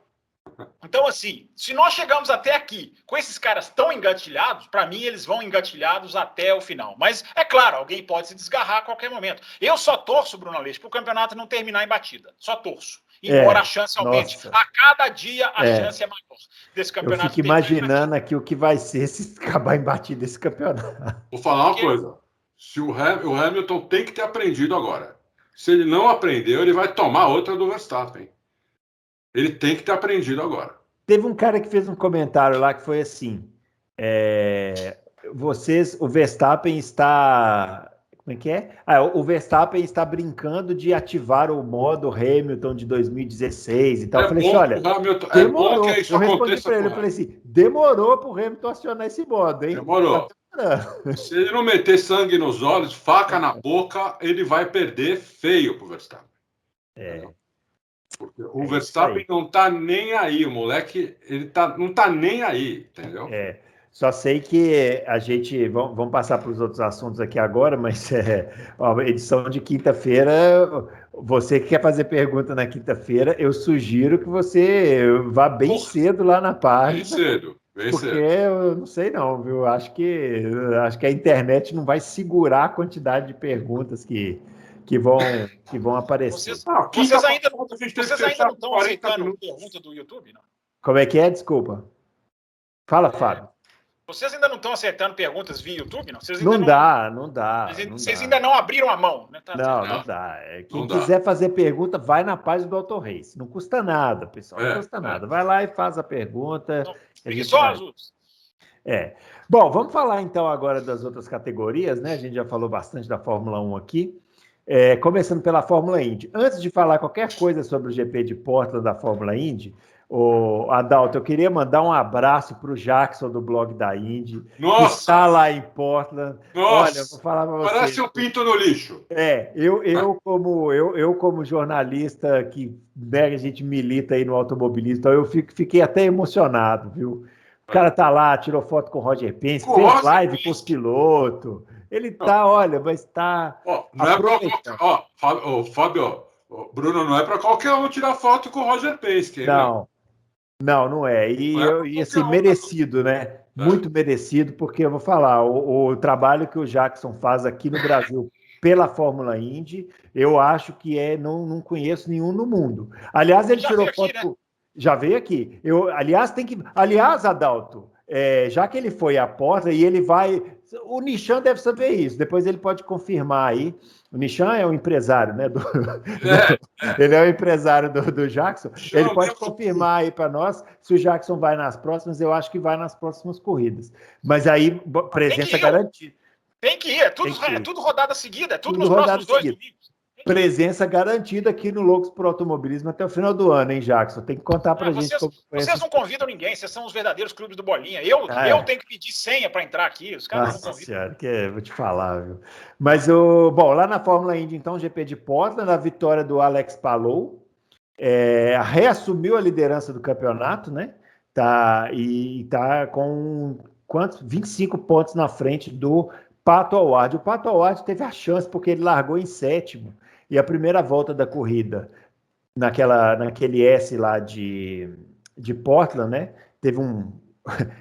Então, assim, se nós chegamos até aqui com esses caras tão engatilhados, para mim, eles vão engatilhados até o final. Mas, é claro, alguém pode se desgarrar a qualquer momento. Eu só torço, Bruno Aleixo, para o campeonato não terminar em batida. Só torço. Embora a chance aumente. Nossa. A cada dia a chance é maior desse campeonato. Eu fico imaginando aqui o que vai ser se acabar em batida esse campeonato. Vou falar uma coisa. Se o Hamilton tem que ter aprendido agora. Se ele não aprendeu, ele vai tomar outra do Verstappen. Ele tem que ter aprendido agora. Teve um cara que fez um comentário lá que foi assim: o Verstappen está... Como é que é? O Verstappen está brincando de ativar o modo Hamilton de 2016 e tal. Eu falei assim, olha, demorou. Que isso eu respondi para ele, eu falei assim, demorou para o Hamilton acionar esse modo, hein? Demorou. Se ele não meter sangue nos olhos, faca na boca, ele vai perder feio pro Verstappen. Porque o Verstappen não tá nem aí, o moleque, não tá nem aí, entendeu? Só sei que a gente... Vamos passar para os outros assuntos aqui agora, mas a edição de quinta-feira, você que quer fazer pergunta na quinta-feira, eu sugiro que você vá bem cedo lá na página. Bem porque cedo. Eu não sei não, viu? Acho que a internet não vai segurar a quantidade de perguntas que vão aparecer. Vocês ainda não estão aceitando a pergunta do YouTube, não? Como é que é? Desculpa. Fala, Fábio. Vocês ainda não estão aceitando perguntas via YouTube, não? Não dá. Vocês ainda não abriram a mão, né? Não dá. Quem quiser fazer pergunta, vai na página do Auto Race. Não custa nada, pessoal. Não custa nada. Vai lá e faz a pergunta. Preguiçosos. Bom, vamos falar então agora das outras categorias, né? A gente já falou bastante da Fórmula 1 aqui. Começando pela Fórmula Indy. Antes de falar qualquer coisa sobre o GP de Portland da Fórmula Indy, Adalto, eu queria mandar um abraço para o Jackson do blog da Indy, que está lá em Portland. Nossa, olha, vou falar para você. Parece um pinto no lixo. Eu como jornalista que a gente milita aí no automobilismo, então eu fiquei até emocionado, viu? O cara tá lá, tirou foto com o Roger Penske, fez live com os pilotos. Ele tá, olha, mas tá. Fábio, Bruno, não é para qualquer um tirar foto com o Roger Penske. Não é. E assim, merecido, né? Muito merecido, porque eu vou falar, o trabalho que o Jackson faz aqui no Brasil pela Fórmula Indy, eu acho que não conheço nenhum no mundo. Aliás, ele tirou foto. Aqui, né? Já veio aqui. Aliás, Adalto, já que ele foi à porta e ele vai. O Nishan deve saber isso, depois ele pode confirmar aí. O Nishan é o empresário, né? Ele é o empresário do Jackson. Ele pode confirmar aí para nós se o Jackson vai nas próximas. Eu acho que vai nas próximas corridas. Mas aí, presença garantida. Tem que ir, é tudo rodada seguida, é tudo nos próximos 2 domingos. Presença garantida aqui no Loucos por Automobilismo até o final do ano, hein, Jackson? Tem que contar pra gente. Vocês não convidam ninguém, vocês são os verdadeiros clubes do Bolinha. Eu tenho que pedir senha para entrar aqui, os caras não convidam. Senhora, vou te falar, viu? Mas, bom, lá na Fórmula Indy, então, GP de Portland, a vitória do Alex Palou, reassumiu a liderança do campeonato, né? Tá com quantos? 25 pontos na frente do Pato O'Ward. O Pato O'Ward teve a chance porque ele largou em 7º. E a primeira volta da corrida, naquele S lá de Portland, né? Teve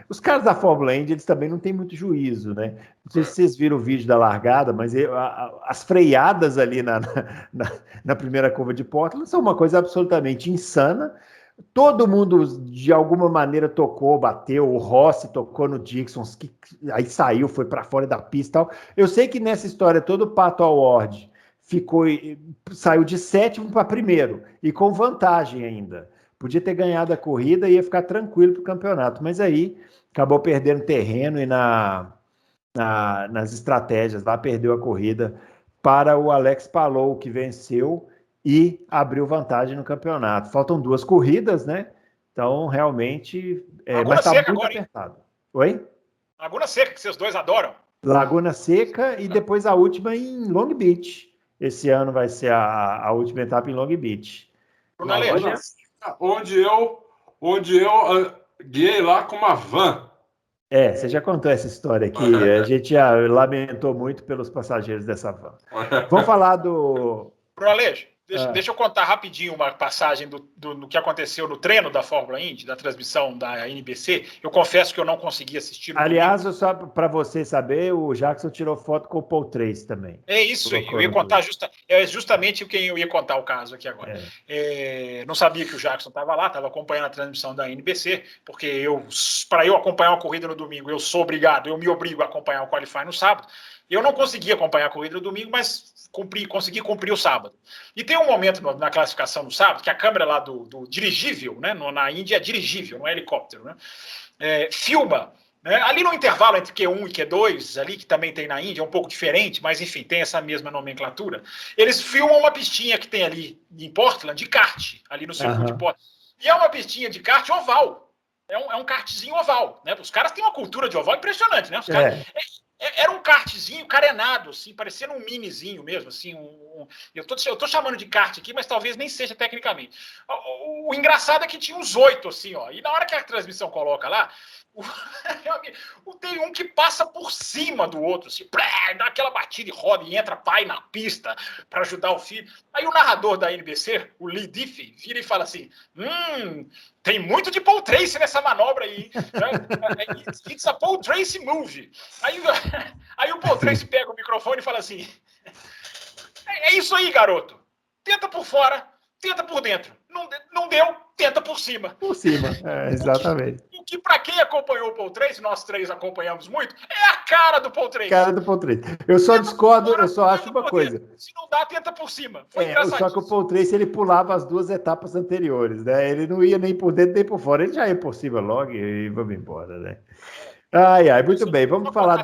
Os caras da Fórmula Indy, eles também não têm muito juízo, né? Não sei se vocês viram o vídeo da largada, mas as freadas ali na primeira curva de Portland são uma coisa absolutamente insana. Todo mundo, de alguma maneira, bateu. O Rossi tocou no Dixon, aí saiu, foi para fora da pista e tal. Eu sei que nessa história todo o Pato O'Ward saiu de 7º para 1º, e com vantagem ainda. Podia ter ganhado a corrida e ia ficar tranquilo para o campeonato, mas aí acabou perdendo terreno e nas estratégias lá, perdeu a corrida para o Alex Palou, que venceu e abriu vantagem no campeonato. Faltam 2 corridas, né? Então, realmente, mas está muito apertado. Oi? Laguna Seca, que vocês dois adoram. Laguna Seca e depois a última em Long Beach. Esse ano vai ser a última etapa em Long Beach. Onde eu guiei lá com uma van. Você já contou essa história aqui. A gente já lamentou muito pelos passageiros dessa van. Vamos falar do... Pro Aleixo, deixa eu contar rapidinho uma passagem do que aconteceu no treino da Fórmula Indy, da transmissão da NBC. Eu confesso que eu não consegui assistir. Aliás, só para você saber, o Jackson tirou foto com o Paul Tracy também. É isso, eu ia contar justamente o que eu ia contar o caso aqui agora. Não sabia que o Jackson estava lá, estava acompanhando a transmissão da NBC, porque para eu acompanhar uma corrida no domingo, eu me obrigo a acompanhar o Qualify no sábado. Eu não consegui acompanhar a corrida no domingo, mas consegui cumprir o sábado. E tem um momento na classificação no sábado que a câmera lá do dirigível, né, na Índia é dirigível, não é helicóptero, né, filma, né, ali no intervalo entre Q1 e Q2, ali que também tem na Índia, é um pouco diferente, mas enfim, tem essa mesma nomenclatura. Eles filmam uma pistinha que tem ali em Portland, de kart, ali no circuito de Portland. E é uma pistinha de kart oval. É um kartzinho oval, né? Os caras têm uma cultura de oval impressionante, né? Os caras... Era um kartzinho carenado, assim, parecendo um minizinho mesmo, assim, eu tô chamando de kart aqui, mas talvez nem seja tecnicamente. O engraçado é que tinha uns 8, assim, ó, e na hora que a transmissão coloca lá, tem um que passa por cima do outro, assim, dá aquela batida e roda e entra pai na pista para ajudar o filho. Aí o narrador da NBC, o Lee Diffie, vira e fala assim, tem muito de Paul Tracy nessa manobra aí. It's a Paul Tracy movie. Aí o Paul Tracy pega o microfone e fala assim, é isso aí, garoto. Tenta por fora, tenta por dentro. Não deu, tenta por cima. Por cima, exatamente. que para quem acompanhou o Paul Tracy, nós três acompanhamos muito, é a cara do Paul Tracy. Cara do Paul Tracy. Eu só discordo, eu só acho uma coisa. Se não dá, tenta por cima. Foi engraçadíssimo. Só que o Paul Tracy, ele pulava as 2 etapas anteriores, né? Ele não ia nem por dentro nem por fora. Ele já ia por cima logo e vamos embora, né? Muito bem. Vamos falar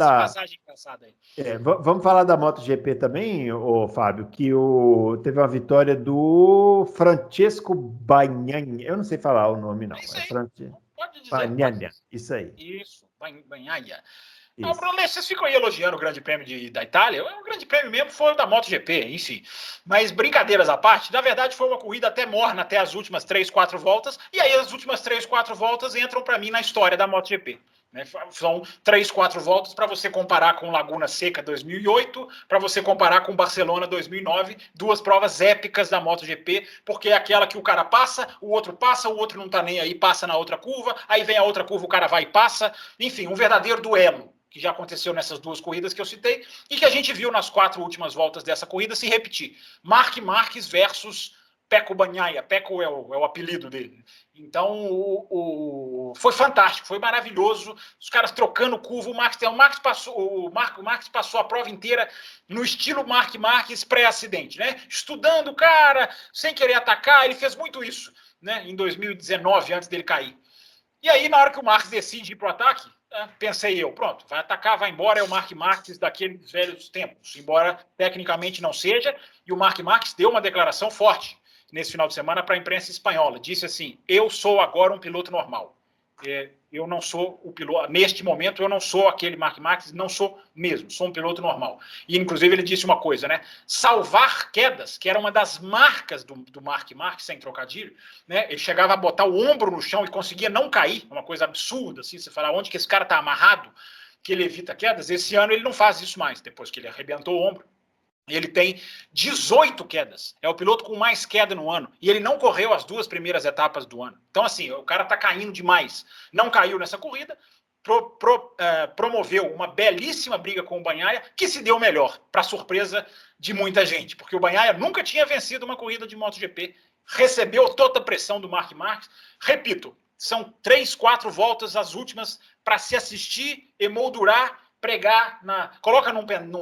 vamos falar da MotoGP também, Fábio, que teve uma vitória do Francesco Bagnaia. Eu não sei falar o nome, não. Pode dizer. Bagnaia, isso aí. Isso, Bagnaia. Não, Bruno, vocês ficam aí elogiando o Grande Prêmio da Itália. O Grande Prêmio mesmo foi o da MotoGP, enfim. Mas brincadeiras à parte, na verdade foi uma corrida até morna, até as últimas 3, 4 voltas. E aí as últimas 3, 4 voltas entram para mim na história da MotoGP. Né? São 3, 4 voltas para você comparar com Laguna Seca 2008, para você comparar com Barcelona 2009, 2 provas épicas da MotoGP, porque é aquela que o cara passa, o outro não tá nem aí, passa na outra curva, aí vem a outra curva, o cara vai e passa. Enfim, um verdadeiro duelo, que já aconteceu nessas 2 corridas que eu citei, e que a gente viu nas 4 últimas voltas dessa corrida se repetir. Marc Marquez versus Pecco Bagnaia. Pecco é o apelido dele. Então, foi fantástico, foi maravilhoso. Os caras trocando curva. O Marc passou a prova inteira no estilo Marc Marquez pré-acidente, né? Estudando o cara, sem querer atacar. Ele fez muito isso, né? Em 2019, antes dele cair. E aí, na hora que o Marquez decide ir para o ataque, pensei eu, pronto, vai atacar, vai embora, é o Marc Marquez daqueles velhos tempos, embora tecnicamente não seja, e o Marc Marquez deu uma declaração forte nesse final de semana para a imprensa espanhola, disse assim, eu sou agora um piloto normal, eu não sou o piloto, neste momento eu não sou aquele Marc Marquez, não sou mesmo, sou um piloto normal. E inclusive ele disse uma coisa, né, salvar quedas, que era uma das marcas do Marc Marquez, sem trocadilho, né, ele chegava a botar o ombro no chão e conseguia não cair, uma coisa absurda, assim, você fala, onde que esse cara tá amarrado, que ele evita quedas. Esse ano ele não faz isso mais, depois que ele arrebentou o ombro. Ele tem 18 quedas. É o piloto com mais queda no ano. E ele não correu as 2 primeiras etapas do ano. Então, assim, o cara tá caindo demais. Não caiu nessa corrida. Promoveu uma belíssima briga com o Bagnaia, que se deu melhor, para surpresa de muita gente. Porque o Bagnaia nunca tinha vencido uma corrida de MotoGP. Recebeu toda a pressão do Marc Marquez. Repito, são 3, 4 voltas as últimas para se assistir, emoldurar, pregar coloca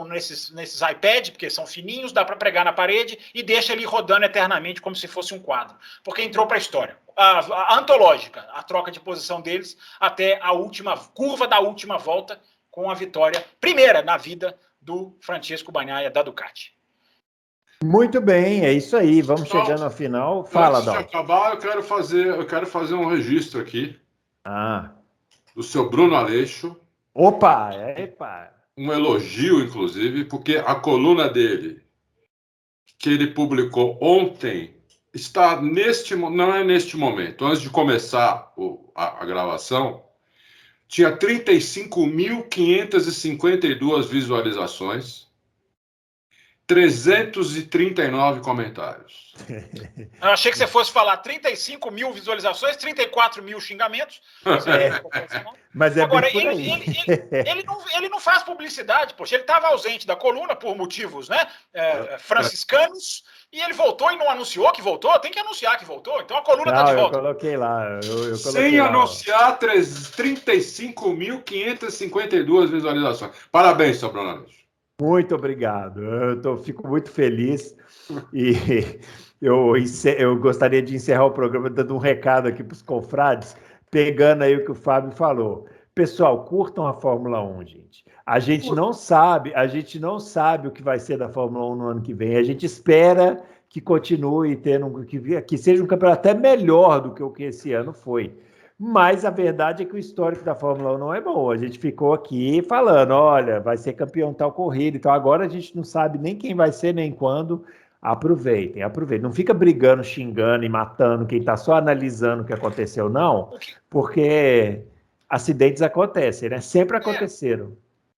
nesses iPad, porque são fininhos, dá para pregar na parede e deixa ele rodando eternamente como se fosse um quadro, porque entrou para a história. A antológica, a troca de posição deles até a última curva da última volta, com a vitória primeira na vida do Francesco Bagnaia da Ducati. Muito bem, é isso aí. Vamos chegando ao final. Fala, Dal. Antes de acabar, eu quero fazer um registro aqui do seu Bruno Aleixo. Opa! Um elogio, inclusive, porque a coluna dele, que ele publicou ontem, está não é neste momento, antes de começar a gravação, tinha 35.552 visualizações, 339 comentários. Eu achei que você fosse falar 35 mil visualizações, 34 mil xingamentos. Mas agora, bem por aí. ele não faz publicidade, poxa, ele estava ausente da coluna por motivos, né, franciscanos, e ele voltou e não anunciou que voltou, tem que anunciar que voltou, então a coluna está de volta. Eu coloquei lá. Sem anunciar, 35.552 visualizações. Parabéns, seu Bruno. Muito obrigado, fico muito feliz e eu gostaria de encerrar o programa dando um recado aqui para os confrades, pegando aí o que o Fábio falou. Pessoal, curtam a Fórmula 1, gente. A gente não sabe o que vai ser da Fórmula 1 no ano que vem. A gente espera que continue tendo, que seja um campeonato até melhor do que o que esse ano foi. Mas a verdade é que o histórico da Fórmula 1 não é bom. A gente ficou aqui falando, olha, vai ser campeão tal corrida. Então agora a gente não sabe nem quem vai ser, nem quando. Aproveitem. Não fica brigando, xingando e matando quem está só analisando o que aconteceu, não. Porque acidentes acontecem, né? Sempre aconteceram.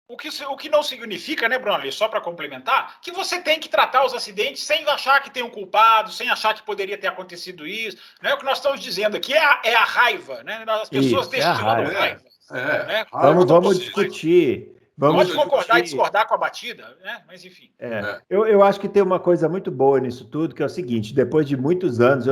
O que não significa, né, Bruno, só para complementar, que você tem que tratar os acidentes sem achar que tem um culpado, sem achar que poderia ter acontecido isso. Né? O que nós estamos dizendo aqui é a raiva, né? As pessoas destilando raiva. Vamos discutir. Pode concordar e discordar com a batida, né? Mas enfim. Eu acho que tem uma coisa muito boa nisso tudo, que é o seguinte, depois de muitos anos,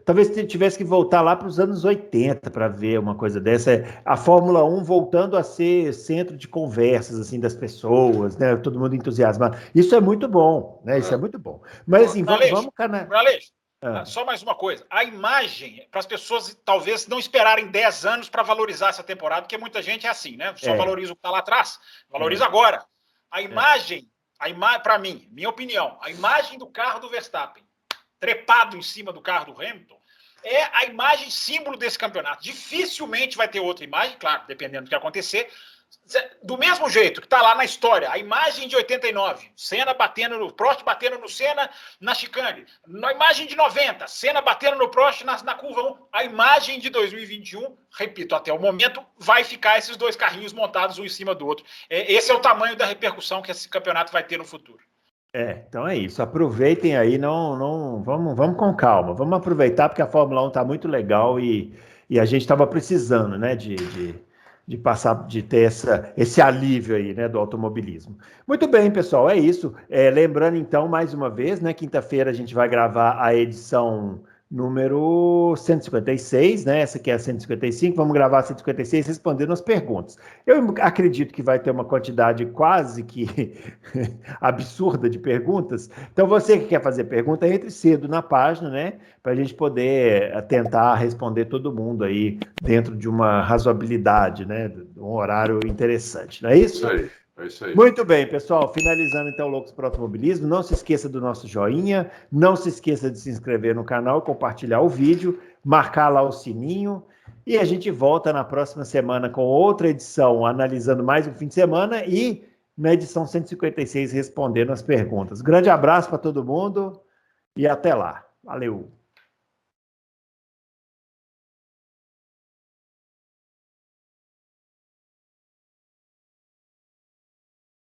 talvez tivesse que voltar lá para os anos 80 para ver uma coisa dessa, a Fórmula 1 voltando a ser centro de conversas assim das pessoas, né? Todo mundo entusiasmado. Isso é muito bom, né? Isso é muito bom. Mas assim, vamos só mais uma coisa. A imagem, para as pessoas talvez não esperarem 10 anos para valorizar essa temporada, porque muita gente é assim, né? Só valoriza o que está lá atrás. Valoriza agora. A imagem, para mim, minha opinião, a imagem do carro do Verstappen trepado em cima do carro do Hamilton é a imagem símbolo desse campeonato. Dificilmente vai ter outra imagem, claro, dependendo do que acontecer. Do mesmo jeito que está lá na história, a imagem de 89, Senna batendo no Prost, batendo no Senna na chicane. Na imagem de 90, Senna batendo no Prost na curva 1. A imagem de 2021, repito, até o momento, vai ficar esses dois carrinhos montados um em cima do outro. Esse é o tamanho da repercussão que esse campeonato vai ter no futuro. Então é isso. Aproveitem aí, vamos com calma. Vamos aproveitar porque a Fórmula 1 está muito legal e a gente estava precisando, né, de passar, de ter esse alívio aí, né, do automobilismo. Muito bem, pessoal, é isso. Lembrando, então, mais uma vez, né, quinta-feira a gente vai gravar a edição número 156, né, essa aqui é a 155, vamos gravar a 156 respondendo as perguntas. Eu acredito que vai ter uma quantidade quase que absurda de perguntas, então você que quer fazer pergunta, entre cedo na página, né, para a gente poder tentar responder todo mundo aí dentro de uma razoabilidade, né, um horário interessante, não é isso? É isso aí. Muito bem, pessoal. Finalizando então o Loucos para o Automobilismo. Não se esqueça do nosso joinha, não se esqueça de se inscrever no canal, compartilhar o vídeo, marcar lá o sininho. E a gente volta na próxima semana com outra edição, analisando mais um fim de semana e na edição 156 respondendo as perguntas. Grande abraço para todo mundo e até lá. Valeu!